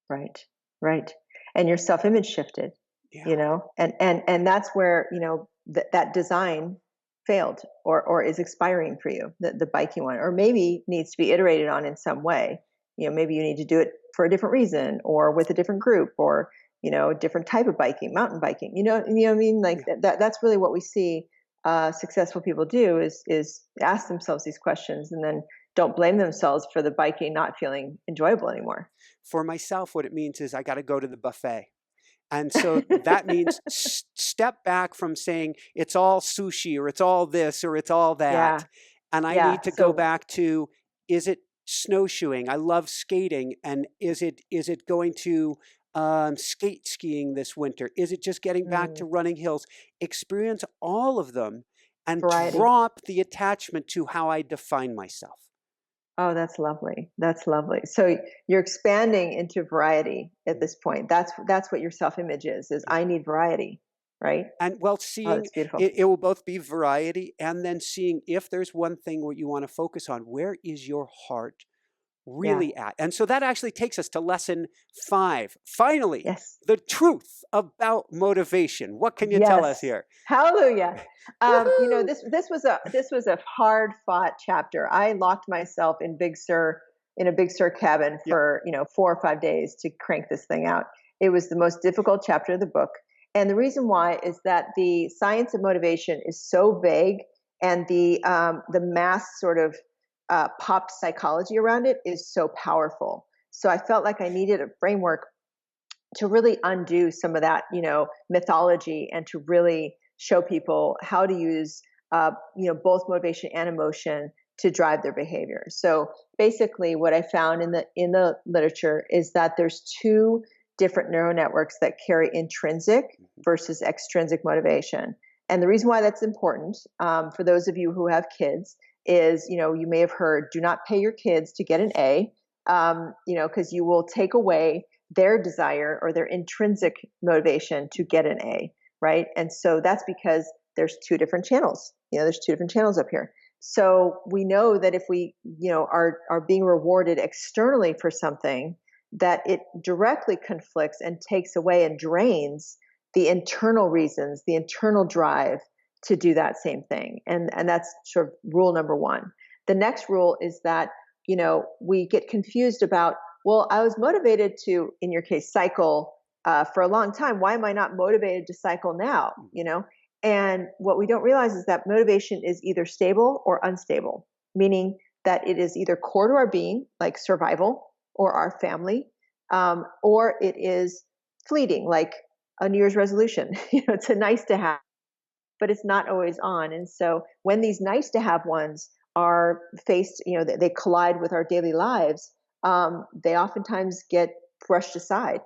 Right. Right. And your self-image shifted, Yeah. and that's where, that design failed or is expiring for you, the biking one, or maybe needs to be iterated on in some way. Maybe you need to do it for a different reason or with a different group or, a different type of biking, mountain biking, what I mean? Like Yeah. that's really what we see successful people do is ask themselves these questions and then don't blame themselves for the biking not feeling enjoyable anymore. For myself, what it means is I got to go to the buffet. And so that means step back from saying it's all sushi or it's all this or it's all that. Yeah. And I Yeah. need to go So, back to, is it snowshoeing? I love skating. And is it going to skiing this winter? Is it just getting back to mm, running hills? Experience all of them and variety. drop the attachment to how I define myself. Oh, that's lovely. That's lovely. So you're expanding into variety at this point. That's what your self-image is Yeah. I need variety, right? And well, Oh, seeing that's beautiful. it will both be variety and then seeing if there's one thing what you want to focus on, where is your heart Yeah. really at? And so that actually takes us to lesson 5. Finally, Yes. the truth about motivation. What can you tell us Yes. here? Hallelujah. Woohoo! This was a hard fought chapter. I locked myself in a Big Sur cabin Yep. for 4 or 5 days to crank this thing out. It was the most difficult chapter of the book, and the reason why is that the science of motivation is so vague, and the mass sort of popped psychology around it is so powerful. So I felt like I needed a framework to really undo some of that, mythology, and to really show people how to use, both motivation and emotion to drive their behavior. So basically, what I found in the literature is that there's two different neural networks that carry intrinsic Mhm. versus extrinsic motivation. And the reason why that's important, for those of you who have kids, is you may have heard, do not pay your kids to get an A, because you will take away their desire or their intrinsic motivation to get an A, right? And so that's because there's two different channels. There's two different channels up here. So we know that if we, are being rewarded externally for something, that it directly conflicts and takes away and drains the internal reasons, the internal drive to do that same thing. And that's sort of rule number one. The next rule is that, we get confused about, well, I was motivated to, in your case, cycle for a long time. Why am I not motivated to cycle now? And what we don't realize is that motivation is either stable or unstable, meaning that it is either core to our being, like survival or our family, or it is fleeting, like a New Year's resolution. It's a nice to have, but it's not always on. And so when these nice to have ones are faced, they collide with our daily lives, they oftentimes get brushed aside.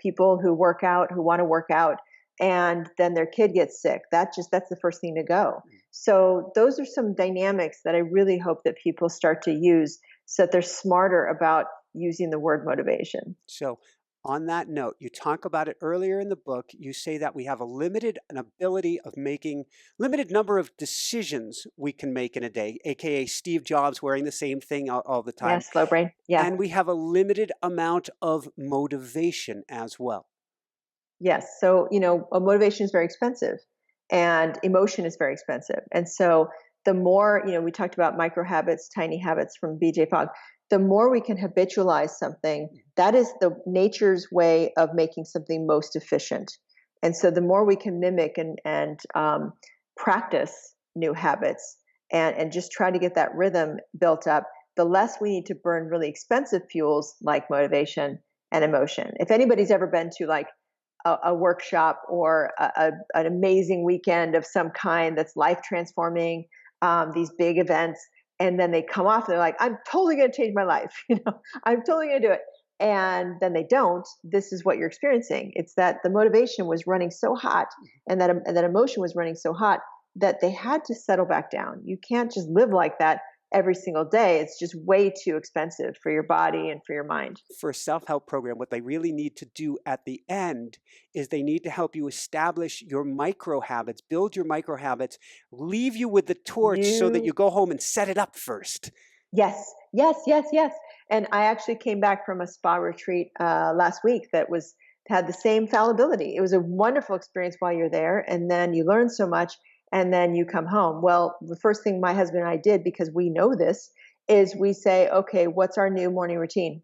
People who work out, who want to work out, and then their kid gets sick. That's the first thing to go. So those are some dynamics that I really hope that people start to use so that they're smarter about using the word motivation. So On that note, you talk about it earlier in the book. You say that we have a limited ability of making limited number of decisions we can make in a day, aka Steve Jobs wearing the same thing all the time. Yes, slow brain. Yeah. And we have a limited amount of motivation as well. Yes. So, motivation is very expensive and emotion is very expensive. And so the more, we talked about micro habits, tiny habits from BJ Fogg, the more we can habitualize something, that is the nature's way of making something most efficient. And so the more we can mimic and practice new habits and just try to get that rhythm built up, the less we need to burn really expensive fuels like motivation and emotion. If anybody's ever been to like a workshop or an amazing weekend of some kind that's life transforming, these big events, and then they come off and they're like, I'm totally going to change my life. I'm totally going to do it. And then they don't. This is what you're experiencing. It's that the motivation was running so hot and that emotion was running so hot that they had to settle back down. You can't just live like that every single day. It's just way too expensive for your body and for your mind. For a self-help program, what they really need to do at the end is they need to help you establish your micro habits, build your micro habits, leave you with the torch so that you go home and set it up first. Yes. And I actually came back from a spa retreat last week that had the same fallibility. It was a wonderful experience while you're there, and then you learn so much. And then you come home. Well, the first thing my husband and I did, because we know this, is we say, okay, what's our new morning routine?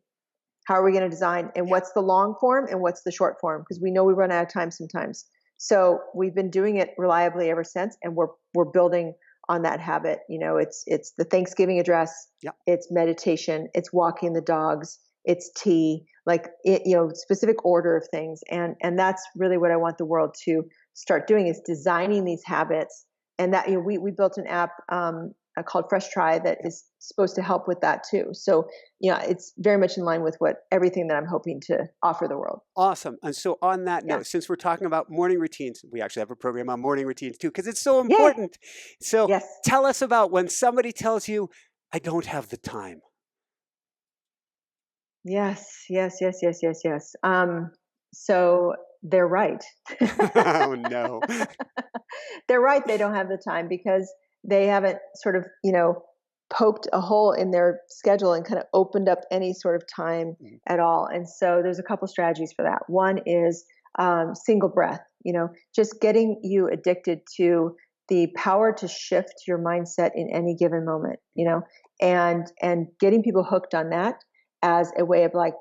How are we going to design? And what's the long form and what's the short form? Because we know we run out of time sometimes. So we've been doing it reliably ever since, and we're building on that habit. It's the Thanksgiving address, it's meditation, it's walking the dogs, it's tea, specific order of things. And that's really what I want the world to start doing, is designing these habits. And that, we built an app called Fresh Try that is supposed to help with that too. So, it's very much in line with everything that I'm hoping to offer the world. Awesome. And so on that note, since we're talking about morning routines, we actually have a program on morning routines too, because it's so important. So tell us about when somebody tells you, I don't have the time. Yes. So they're right. Oh, no. They're right. They don't have the time because they haven't sort of, poked a hole in their schedule and kind of opened up any sort of time at all. And so there's a couple strategies for that. One is single breath, just getting you addicted to the power to shift your mindset in any given moment, and getting people hooked on that as a way of like,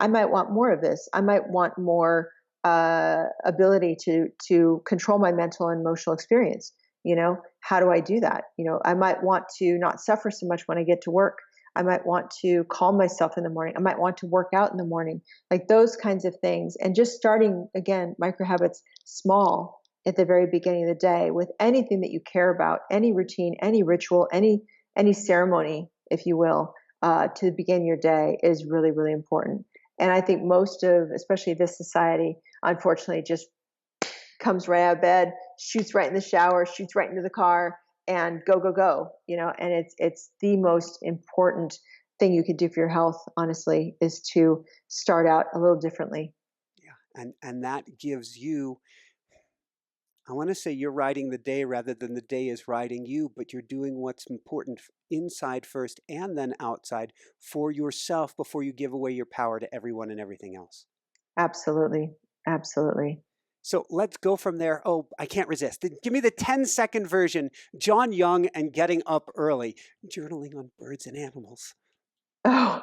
I might want more of this. I might want more ability to control my mental and emotional experience. How do I do that? I might want to not suffer so much when I get to work. I might want to calm myself in the morning. I might want to work out in the morning, like those kinds of things. And just starting, again, micro habits small at the very beginning of the day with anything that you care about, any routine, any ritual, any ceremony, if you will, to begin your day is really, really important. And I think most of, especially this society, unfortunately, just comes right out of bed, shoots right in the shower, shoots right into the car, and go, and it's the most important thing you could do for your health, honestly, is to start out a little differently. Yeah. And that gives you, I want to say you're riding the day rather than the day is riding you, but you're doing what's important inside first and then outside for yourself before you give away your power to everyone and everything else. Absolutely. So let's go from there. Oh, I can't resist. Give me the 10-second version. John Young and getting up early. Journaling on birds and animals. Oh.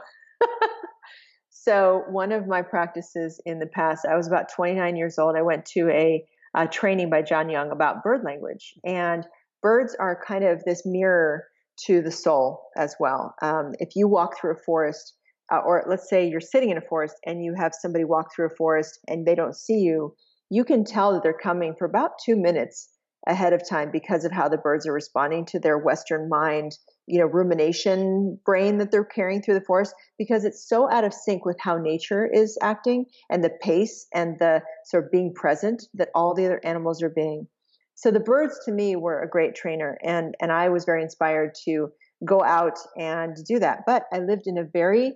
So one of my practices in the past, I was about 29 years old. I went to a training by John Young about bird language. And birds are kind of this mirror to the soul as well. If you walk through a forest, or let's say you're sitting in a forest and you have somebody walk through a forest and they don't see you, you can tell that they're coming for about 2 minutes ahead of time because of how the birds are responding to their Western mind, rumination brain that they're carrying through the forest, because it's so out of sync with how nature is acting and the pace and the sort of being present that all the other animals are being. So the birds to me were a great trainer, and I was very inspired to go out and do that. But I lived in a very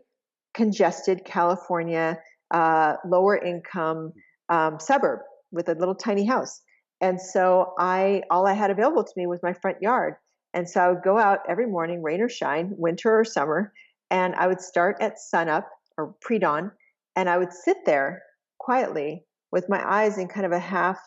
congested California lower income suburb with a little tiny house. And so all I had available to me was my front yard. And so I would go out every morning, rain or shine, winter or summer, and I would start at sunup or pre-dawn, and I would sit there quietly with my eyes in kind of a half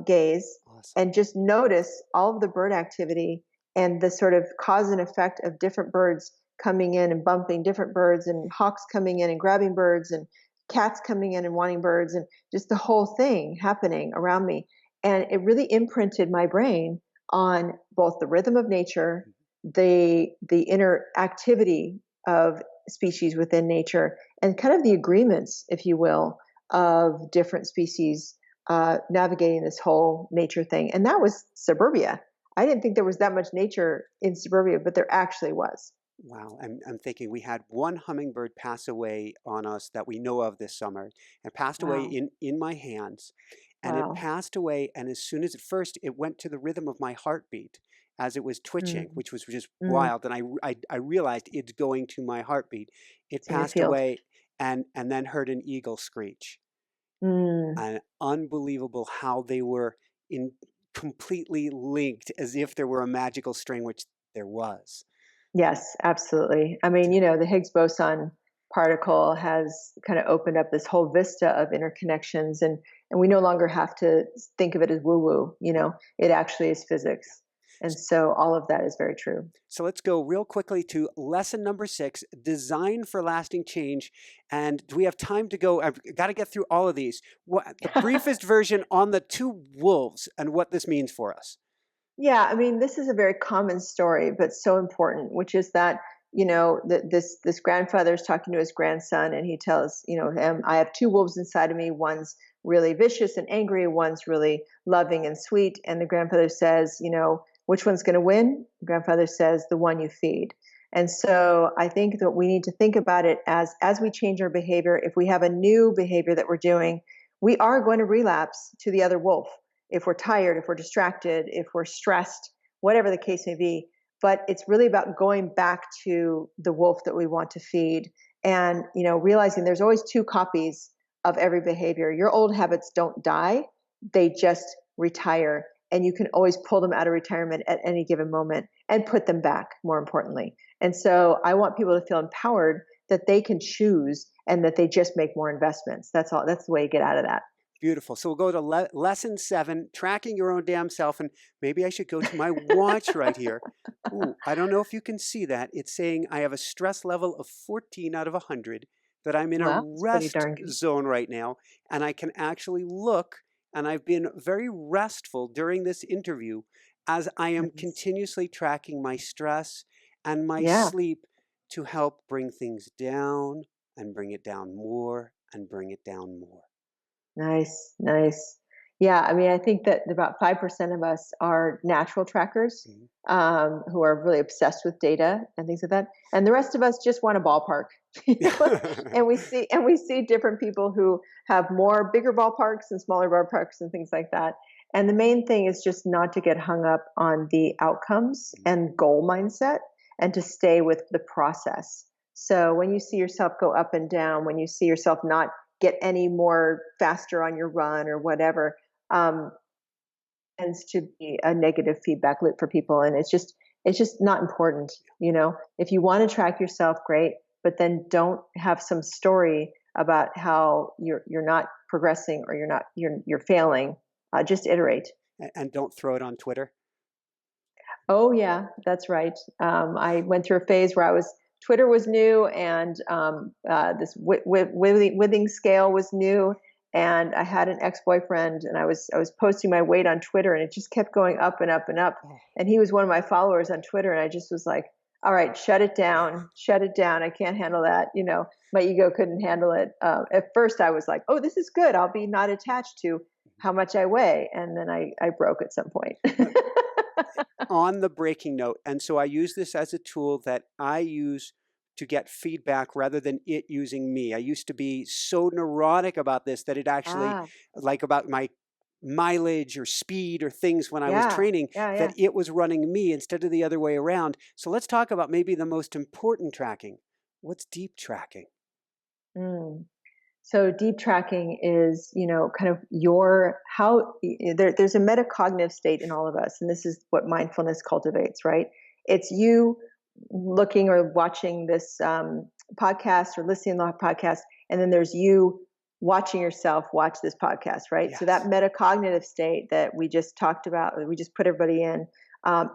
gaze, Awesome. and just notice all of the bird activity and the sort of cause and effect of different birds coming in and bumping different birds, and hawks coming in and grabbing birds, and cats coming in and wanting birds, and just the whole thing happening around me. And it really imprinted my brain on both the rhythm of nature, the interactivity of species within nature, and kind of the agreements, if you will, of different species navigating this whole nature thing. And that was suburbia. I didn't think there was that much nature in suburbia, but there actually was. Wow. I'm thinking we had one hummingbird pass away on us that we know of this summer, and passed away Wow. in my hands. And it Wow. passed away, and as soon as at first it went to the rhythm of my heartbeat as it was twitching, Mm, which was just mm, wild. And I realized it's going to my heartbeat. It it's in the passed field. away, and then heard an eagle screech. Mm, And unbelievable how they were in completely linked, as if there were a magical string, which there was. yes, absolutely. I mean, the Higgs boson particle has kind of opened up this whole vista of interconnections, and we no longer have to think of it as woo woo. It actually is physics. And so all of that is very true. So let's go real quickly to lesson number 6, design for lasting change. And do we have time to go? I've got to get through all of these. The briefest version on the 2 wolves and what this means for us. Yeah, I mean, this is a very common story, but so important, which is that this grandfather is talking to his grandson, and he tells him, "I have 2 wolves inside of me. One's really vicious and angry. One's really loving and sweet." And the grandfather says, "Which one's going to win?" The grandfather says, "The one you feed." And so I think that we need to think about it as we change our behavior. If we have a new behavior that we're doing, we are going to relapse to the other wolf if we're tired, if we're distracted, if we're stressed, whatever the case may be. But it's really about going back to the wolf that we want to feed, and realizing there's always 2 copies of every behavior. Your old habits don't die, they just retire, and you can always pull them out of retirement at any given moment and put them back, more importantly. And so I want people to feel empowered that they can choose and that they just make more investments. That's all. That's the way you get out of that. Beautiful. So we'll go to lesson 7, tracking your own damn self. And maybe I should go to my watch right here. Ooh, I don't know if you can see that. It's saying I have a stress level of 14 out of 100, that I'm in a Well, it's pretty rest darn good. zone right now. And I can actually look, and I've been very restful during this interview as I am Nice. continuously tracking my stress and my Yeah. sleep to help bring things down and bring it down more and bring it down more. Nice, nice. Yeah, I mean, I think that about 5% of us are natural trackers, Mhm. who are really obsessed with data and things like that, and the rest of us just want a ballpark. you know? And we see different people who have bigger ballparks and smaller ballparks and things like that. And the main thing is just not to get hung up on the outcomes and goal mindset, and to stay with the process. So when you see yourself go up and down, when you see yourself not get any more faster on your run or whatever, um, tends to be a negative feedback loop for people, and it's just not important. If you want to track yourself, great, but then don't have some story about how you're not progressing, or you're failing. Just iterate. And don't throw it on Twitter. Oh yeah, that's right. I went through a phase where Twitter was new, and this withing scale was new, and I had an ex-boyfriend, and I was posting my weight on Twitter, and it just kept going up and up and up. Oh. And he was one of my followers on Twitter, and I just was like, "All right, shut it down, shut it down. I can't handle that." My ego couldn't handle it. At first, I was like, "Oh, this is good. I'll be not attached to how much I weigh," and then I broke at some point. On the breaking note. And so I use this as a tool that I use to get feedback rather than it using me. I used to be so neurotic about this that it actually, Ah, like about my mileage or speed or things when I was yeah, training, yeah, yeah. that it was running me instead of the other way around. So let's talk about maybe the most important tracking. What's deep tracking? Mm. So deep tracking is, kind of there's a metacognitive state in all of us. And this is what mindfulness cultivates, right? It's you looking or watching this podcast or listening to the podcast. And then there's you watching yourself watch this podcast, right? Yes. So that metacognitive state that we just talked about, we just put everybody in,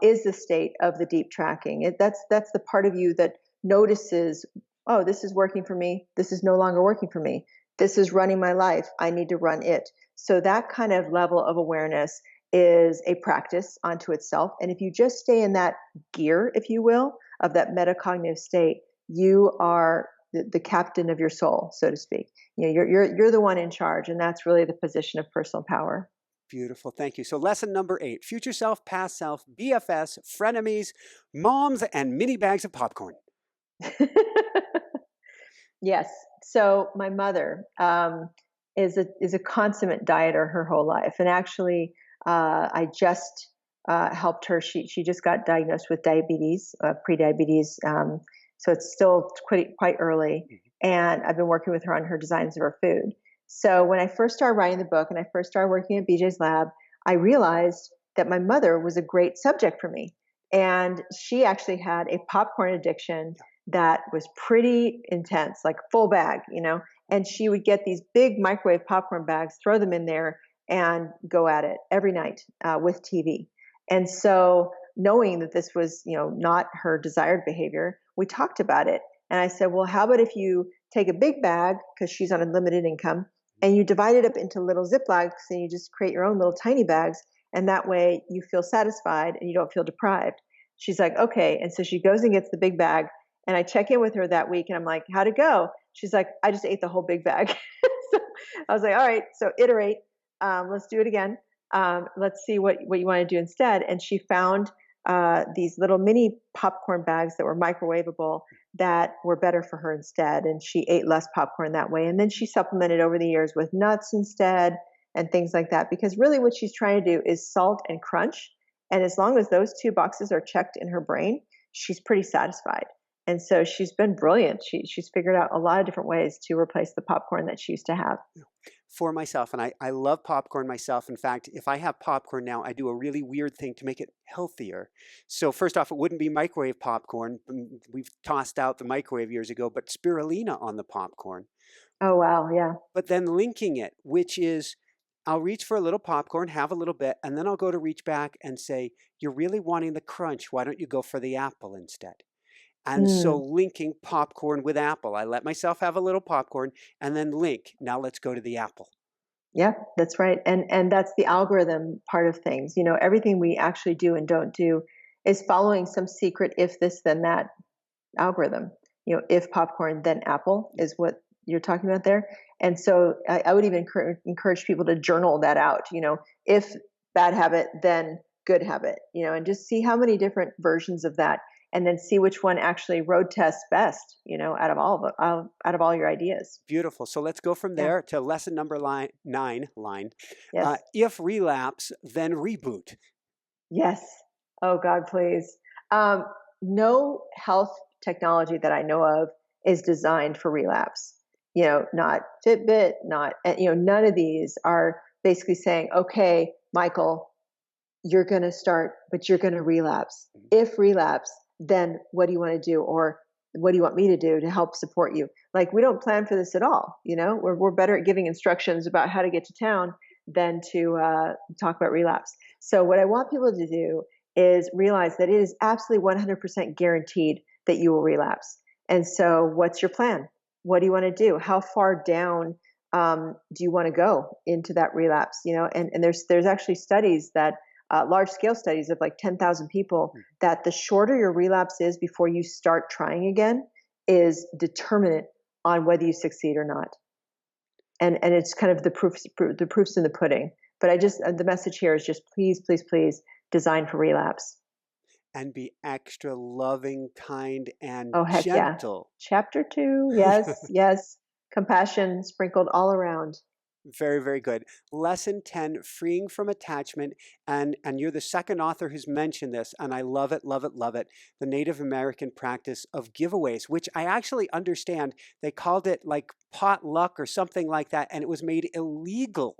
is the state of the deep tracking. That's the part of you that notices, oh, this is working for me. This is no longer working for me. This is running my life. I need to run it. So that kind of level of awareness is a practice unto itself. And if you just stay in that gear, if you will, of that metacognitive state, you are the captain of your soul, so to speak. You're the one in charge, and that's really the position of personal power. Beautiful. Thank you. So lesson number 8, future self, past self, BFS, frenemies, moms, and mini bags of popcorn. Yes. So my mother is a consummate dieter her whole life, and actually, I just helped her. She just got diagnosed with diabetes, prediabetes. So it's still quite early, and I've been working with her on her designs of her food. So when I first started writing the book and I first started working at BJ's Lab, I realized that my mother was a great subject for me, and she actually had a popcorn addiction that was pretty intense, like full bag, and she would get these big microwave popcorn bags, throw them in there, and go at it every night with TV. And so knowing that this was, not her desired behavior, we talked about it. And I said, well, how about if you take a big bag, because she's on a limited income, and you divide it up into little Ziplocs, and you just create your own little tiny bags. And that way you feel satisfied and you don't feel deprived. She's like, okay. And so she goes and gets the big bag. And I check in with her that week and I'm like, how'd it go? She's like, I just ate the whole big bag. So I was like, all right, so iterate. Let's do it again. Let's see what you want to do instead. And she found these little mini popcorn bags that were microwavable that were better for her instead. And she ate less popcorn that way. And then she supplemented over the years with nuts instead and things like that. Because really what she's trying to do is salt and crunch. And as long as those 2 boxes are checked in her brain, she's pretty satisfied. And so she's been brilliant. She's figured out a lot of different ways to replace the popcorn that she used to have. For myself, and I love popcorn myself. In fact, if I have popcorn now, I do a really weird thing to make it healthier. So first off, it wouldn't be microwave popcorn. We've tossed out the microwave years ago, but spirulina on the popcorn. Oh, wow. Yeah. But then linking it, which is I'll reach for a little popcorn, have a little bit, and then I'll go to reach back and say, you're really wanting the crunch. Why don't you go for the apple instead? And so linking popcorn with apple, I let myself have a little popcorn and then link. Now let's go to the apple. Yeah, that's right. And that's the algorithm part of things. Everything we actually do and don't do is following some secret if this, then that algorithm. If popcorn, then apple is what you're talking about there. And so I would even encourage people to journal that out. If bad habit, then good habit, and just see how many different versions of that, and then see which one actually road tests best, out of all your ideas. Beautiful. So let's go from there to lesson number 9. Yes. If relapse, then reboot. Yes. Oh God, please. No health technology that I know of is designed for relapse. Not Fitbit, none of these are basically saying, okay, Michael, you're going to start, but you're going to relapse. If relapse, then what do you want to do? Or what do you want me to do to help support you? Like, we don't plan for this at all. We're better at giving instructions about how to get to town than to talk about relapse. So what I want people to do is realize that it is absolutely 100% guaranteed that you will relapse. And so what's your plan? What do you want to do? How far down do you want to go into that relapse? And there's actually studies that large-scale studies of like 10,000 people, that the shorter your relapse is before you start trying again is determinant on whether you succeed or not. And it's kind of the proof's in the pudding. But the message here is just please, please, please design for relapse. And be extra loving, kind, and heck gentle. Yeah. Chapter 2, yes, yes. Compassion sprinkled all around. Very, very good. Lesson 10, freeing from attachment. And you're the second author who's mentioned this, and I love it, love it, love it. The Native American practice of giveaways, which I actually understand. They called it like potluck or something like that, and it was made illegal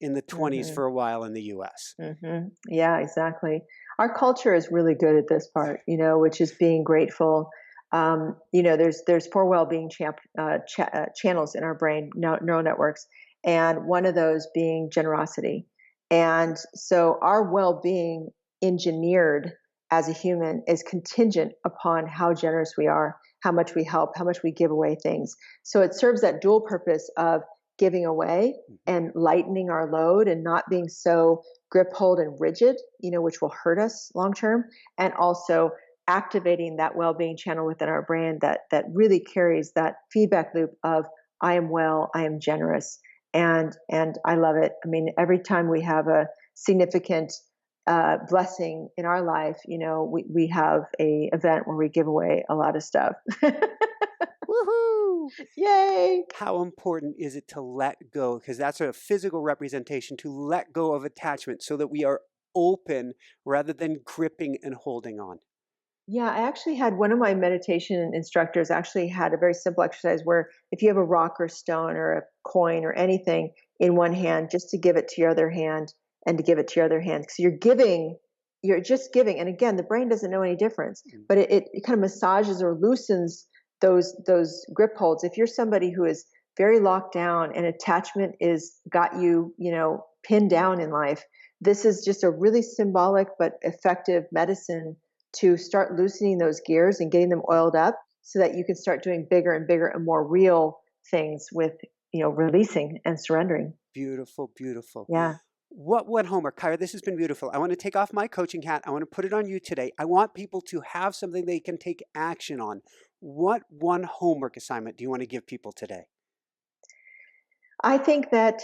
in the 20s Mm-hmm. for a while in the US. Mm-hmm. Yeah, exactly. Our culture is really good at this part, which is being grateful. There's four well-being channels in our brain, neural networks, and one of those being generosity. And so our well-being engineered as a human is contingent upon how generous we are, how much we help, how much we give away things. So it serves that dual purpose of giving away and lightening our load and not being so grip, hold, and rigid, which will hurt us long term, and also activating that well-being channel within our brain that really carries that feedback loop of I am well, I am generous, and I love it. I mean, every time we have a significant blessing in our life, we have a event where we give away a lot of stuff. Woohoo! Yay! How important is it to let go? Because that's a physical representation, to let go of attachment so that we are open rather than gripping and holding on. Yeah, I actually had one of my meditation instructors actually had a very simple exercise where if you have a rock or stone or a coin or anything in one hand, just to give it to your other hand and to give it to your other hand. So you're just giving. And again, the brain doesn't know any difference, but it kind of massages or loosens those grip holds. If you're somebody who is very locked down and attachment is got you, pinned down in life, this is just a really symbolic but effective medicine to start loosening those gears and getting them oiled up so that you can start doing bigger and bigger and more real things with, releasing and surrendering. Beautiful, beautiful. Yeah. What one homework, Kyra, this has been beautiful. I want to take off my coaching hat. I want to put it on you today. I want people to have something they can take action on. What one homework assignment do you want to give people today? I think that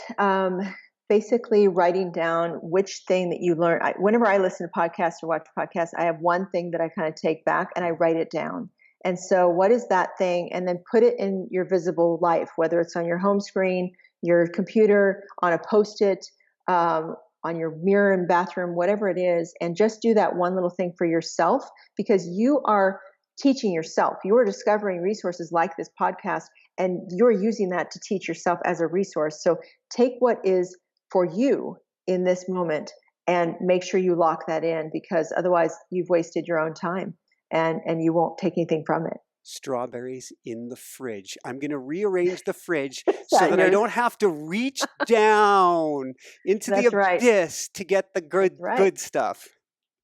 basically writing down which thing that you learn. Whenever I listen to podcasts or watch podcasts, I have one thing that I kind of take back and I write it down. And so what is that thing? And then put it in your visible life, whether it's on your home screen, your computer, on a Post-it, on your mirror in bathroom, whatever it is. And just do that one little thing for yourself because you are teaching yourself. You are discovering resources like this podcast and you're using that to teach yourself as a resource. So take what is for you in this moment and make sure you lock that in because otherwise you've wasted your own time and you won't take anything from it. Strawberries in the fridge. I'm going to rearrange the fridge So that I don't have to reach down into the abyss to get the good stuff.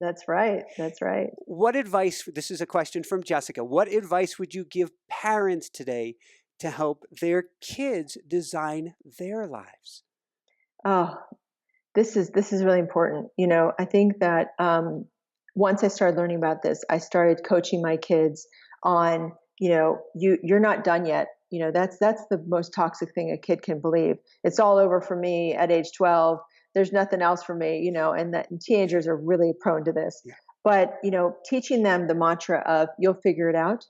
That's right. That's right. What advice, this is a question from Jessica, what advice would you give parents today to help their kids design their lives? Oh, this is really important. I think that once I started learning about this, I started coaching my kids on, you're not done yet. That's the most toxic thing a kid can believe. It's all over for me at age 12. There's nothing else for me, and that teenagers are really prone to this. Yeah. But, teaching them the mantra of you'll figure it out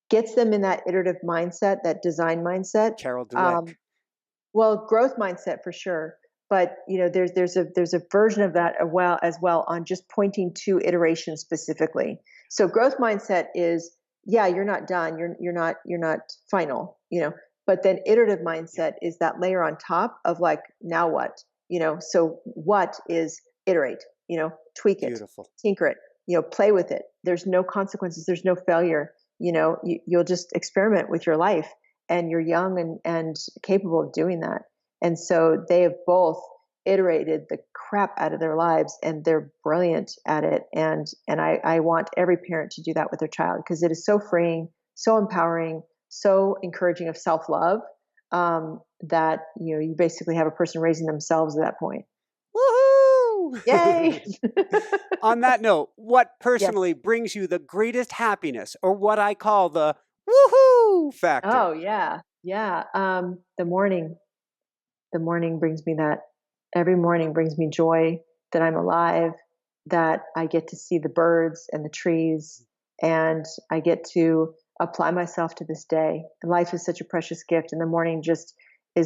gets them in that iterative mindset, that design mindset. Carol Dweck. Well, growth mindset for sure. But there's a version of that as well on just pointing to iteration specifically. So growth mindset is, yeah, you're not done, you're not final, But then iterative mindset is that layer on top of like, now what? So what is iterate? Tweak it, Beautiful. Tinker it, play with it. There's no consequences, there's no failure. You'll just experiment with your life, and you're young and capable of doing that. And so they have both iterated the crap out of their lives and they're brilliant at it. And I want every parent to do that with their child because it is so freeing, so empowering, so encouraging of self-love that, you basically have a person raising themselves at that point. Woohoo! Yay! On that note, what personally brings you the greatest happiness or what I call the woohoo factor? Oh, yeah. Yeah. The morning. The morning brings me that. Every morning brings me joy that I'm alive, that I get to see the birds and the trees, and I get to apply myself to this day. Life is such a precious gift, and the morning just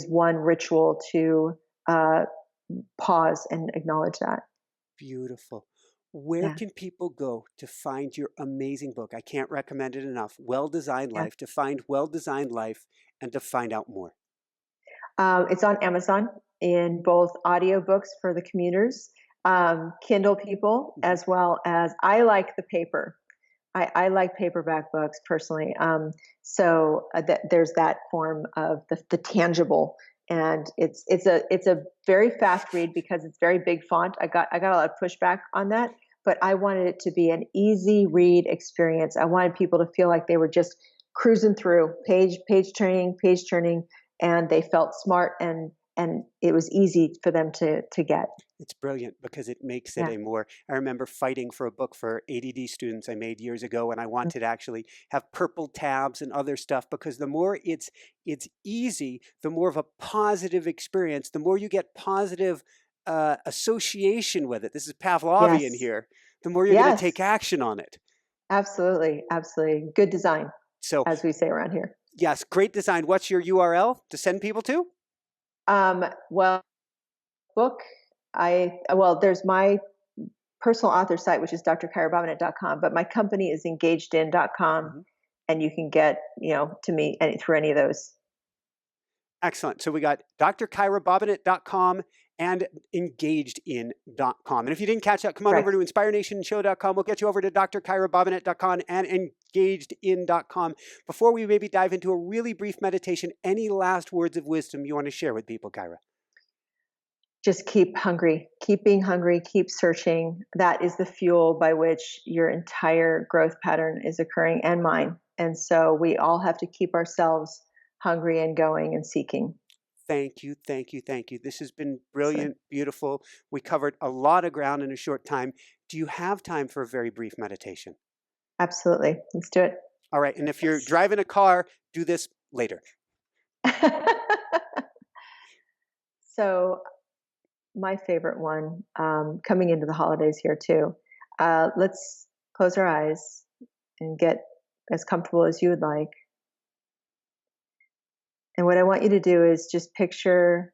one ritual to pause and acknowledge that. Beautiful. Where Yeah. can people go to find your amazing book? I can't recommend it enough. Well-Designed Yeah. Life, to find Well-Designed Life and to find out more. It's on Amazon in both audiobooks for the commuters, Kindle people, as well as I like the paper. I like paperback books personally. There's that form of the tangible, and it's a very fast read because it's very big font. I got a lot of pushback on that, but I wanted it to be an easy read experience. I wanted people to feel like they were just cruising through page turning, and they felt smart, and it was easy for them to get. It's brilliant because it makes it Yeah. a more, I remember fighting for a book for ADD students I made years ago, and I wanted to actually have purple tabs and other stuff, because the more it's easy, the more of a positive experience, the more you get positive association with it. This is Pavlovian Yes. here. The more you're going to Yes. take action on it. Absolutely. Absolutely. Good design, So, as we say around here. yes, great design. What's your URL to send people to? Well, book, there's my personal author site, which is drkyrabobinet.com, but my company is engagedin.com, and you can get, to me through any of those. Excellent. So we got drkyrabobinet.com and engagedin.com. And if you didn't catch that, come on over to inspirenationshow.com. We'll get you over to drkyrabobinet.com and engagedin.com. Before we maybe dive into a really brief meditation, any last words of wisdom you want to share with people, Kyra? Just keep being hungry, keep searching. That is the fuel by which your entire growth pattern is occurring, and mine. And so we all have to keep ourselves hungry and going and seeking. Thank you, thank you, thank you. This has been brilliant, beautiful. We covered a lot of ground in a short time. Do you have time for a very brief meditation? Absolutely. Let's do it. All right. And if you're driving a car, do this later. So my favorite one, coming into the holidays here too. Let's close our eyes and get as comfortable as you would like. And what I want you to do is just picture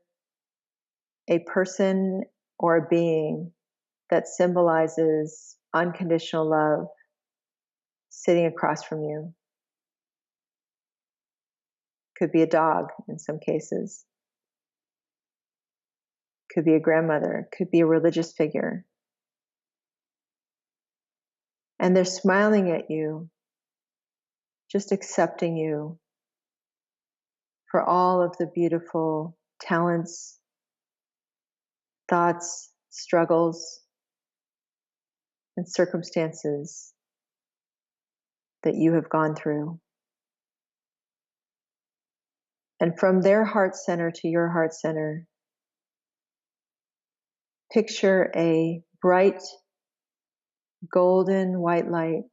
a person or a being that symbolizes unconditional love sitting across from you. Could be a dog in some cases. Could be a grandmother. Could be a religious figure. And they're smiling at you, just accepting you for all of the beautiful talents, thoughts, struggles, and circumstances that you have gone through. And from their heart center to your heart center, picture a bright, golden white light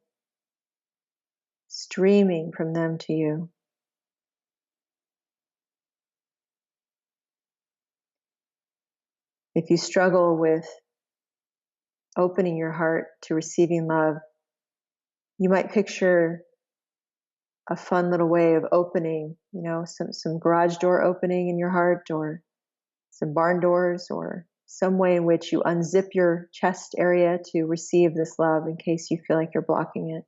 streaming from them to you. If you struggle with opening your heart to receiving love, you might picture a fun little way of opening, some garage door opening in your heart, or some barn doors, or some way in which you unzip your chest area to receive this love in case you feel like you're blocking it.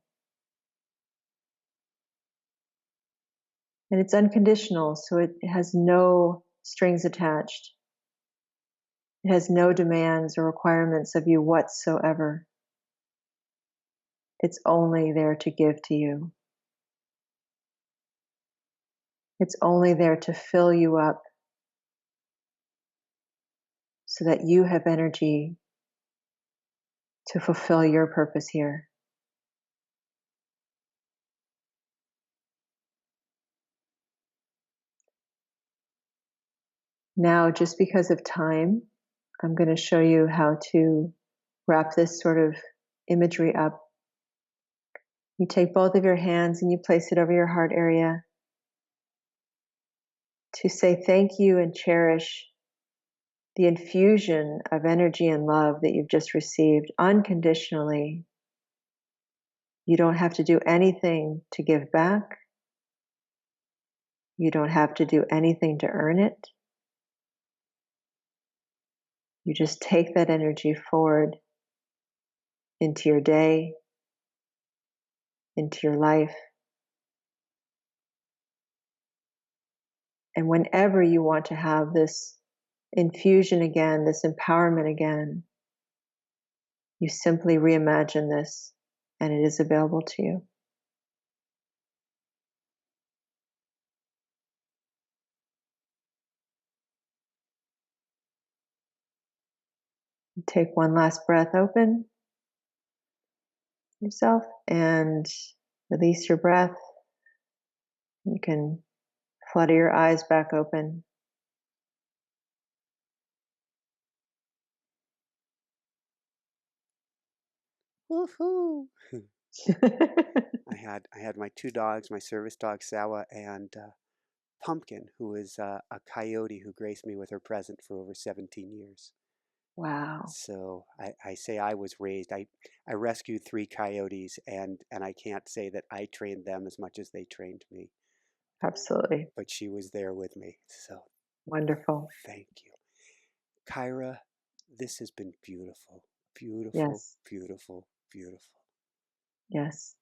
And it's unconditional, so it has no strings attached. It has no demands or requirements of you whatsoever. It's only there to give to you. It's only there to fill you up so that you have energy to fulfill your purpose here. Now, just because of time, I'm going to show you how to wrap this sort of imagery up. You take both of your hands and you place it over your heart area to say thank you and cherish the infusion of energy and love that you've just received unconditionally. You don't have to do anything to give back. You don't have to do anything to earn it. You just take that energy forward into your day, into your life. And whenever you want to have this infusion again, this empowerment again, you simply reimagine this and it is available to you. Take one last breath open yourself and release your breath. You can flutter your eyes back open. Woohoo! I had my two dogs, my service dog Sawa and Pumpkin, who is a coyote who graced me with her presence for over 17 years. Wow. So I say I was raised. I rescued 3 coyotes, and I can't say that I trained them as much as they trained me. Absolutely. But she was there with me. So wonderful. Thank you. Kyra, this has been beautiful. Beautiful, Yes. beautiful, beautiful. Yes.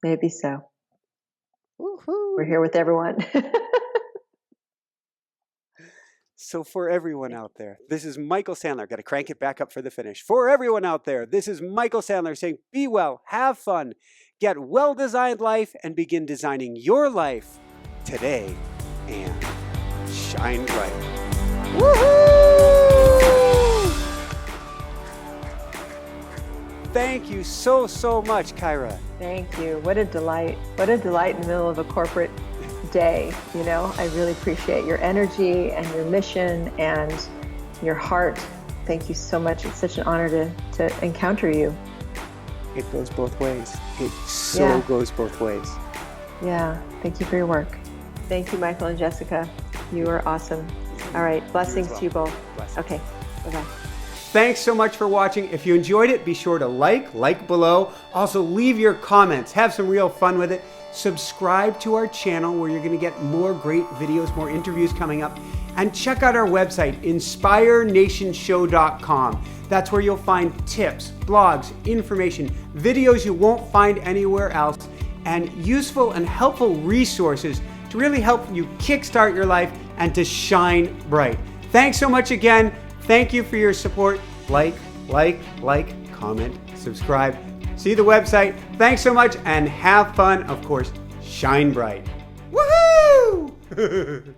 Maybe so. Woohoo! We're here with everyone. So for everyone out there, this is Michael Sandler. Got to crank it back up for the finish. For everyone out there, this is Michael Sandler saying, be well, have fun, get well-designed life, and begin designing your life today and shine bright. Woohoo! Thank you so, so much, Kyra. Thank you. What a delight. What a delight in the middle of a corporate day. You know, I really appreciate your energy and your mission and your heart. Thank you so much. It's such an honor to encounter you. It goes both ways. It so goes both ways. Yeah. Thank you for your work. Thank you, Michael and Jessica. You are awesome. All right. Blessings to you both. Blessings. Okay. Bye-bye. Thanks so much for watching. If you enjoyed it, be sure to like below. Also, leave your comments. Have some real fun with it. Subscribe to our channel where you're going to get more great videos, more interviews coming up. And check out our website, inspirenationshow.com. That's where you'll find tips, blogs, information, videos you won't find anywhere else, and useful and helpful resources to really help you kickstart your life and to shine bright. Thanks so much again. Thank you for your support. Like, comment, subscribe. See the website. Thanks so much and have fun. Of course, shine bright. Woohoo!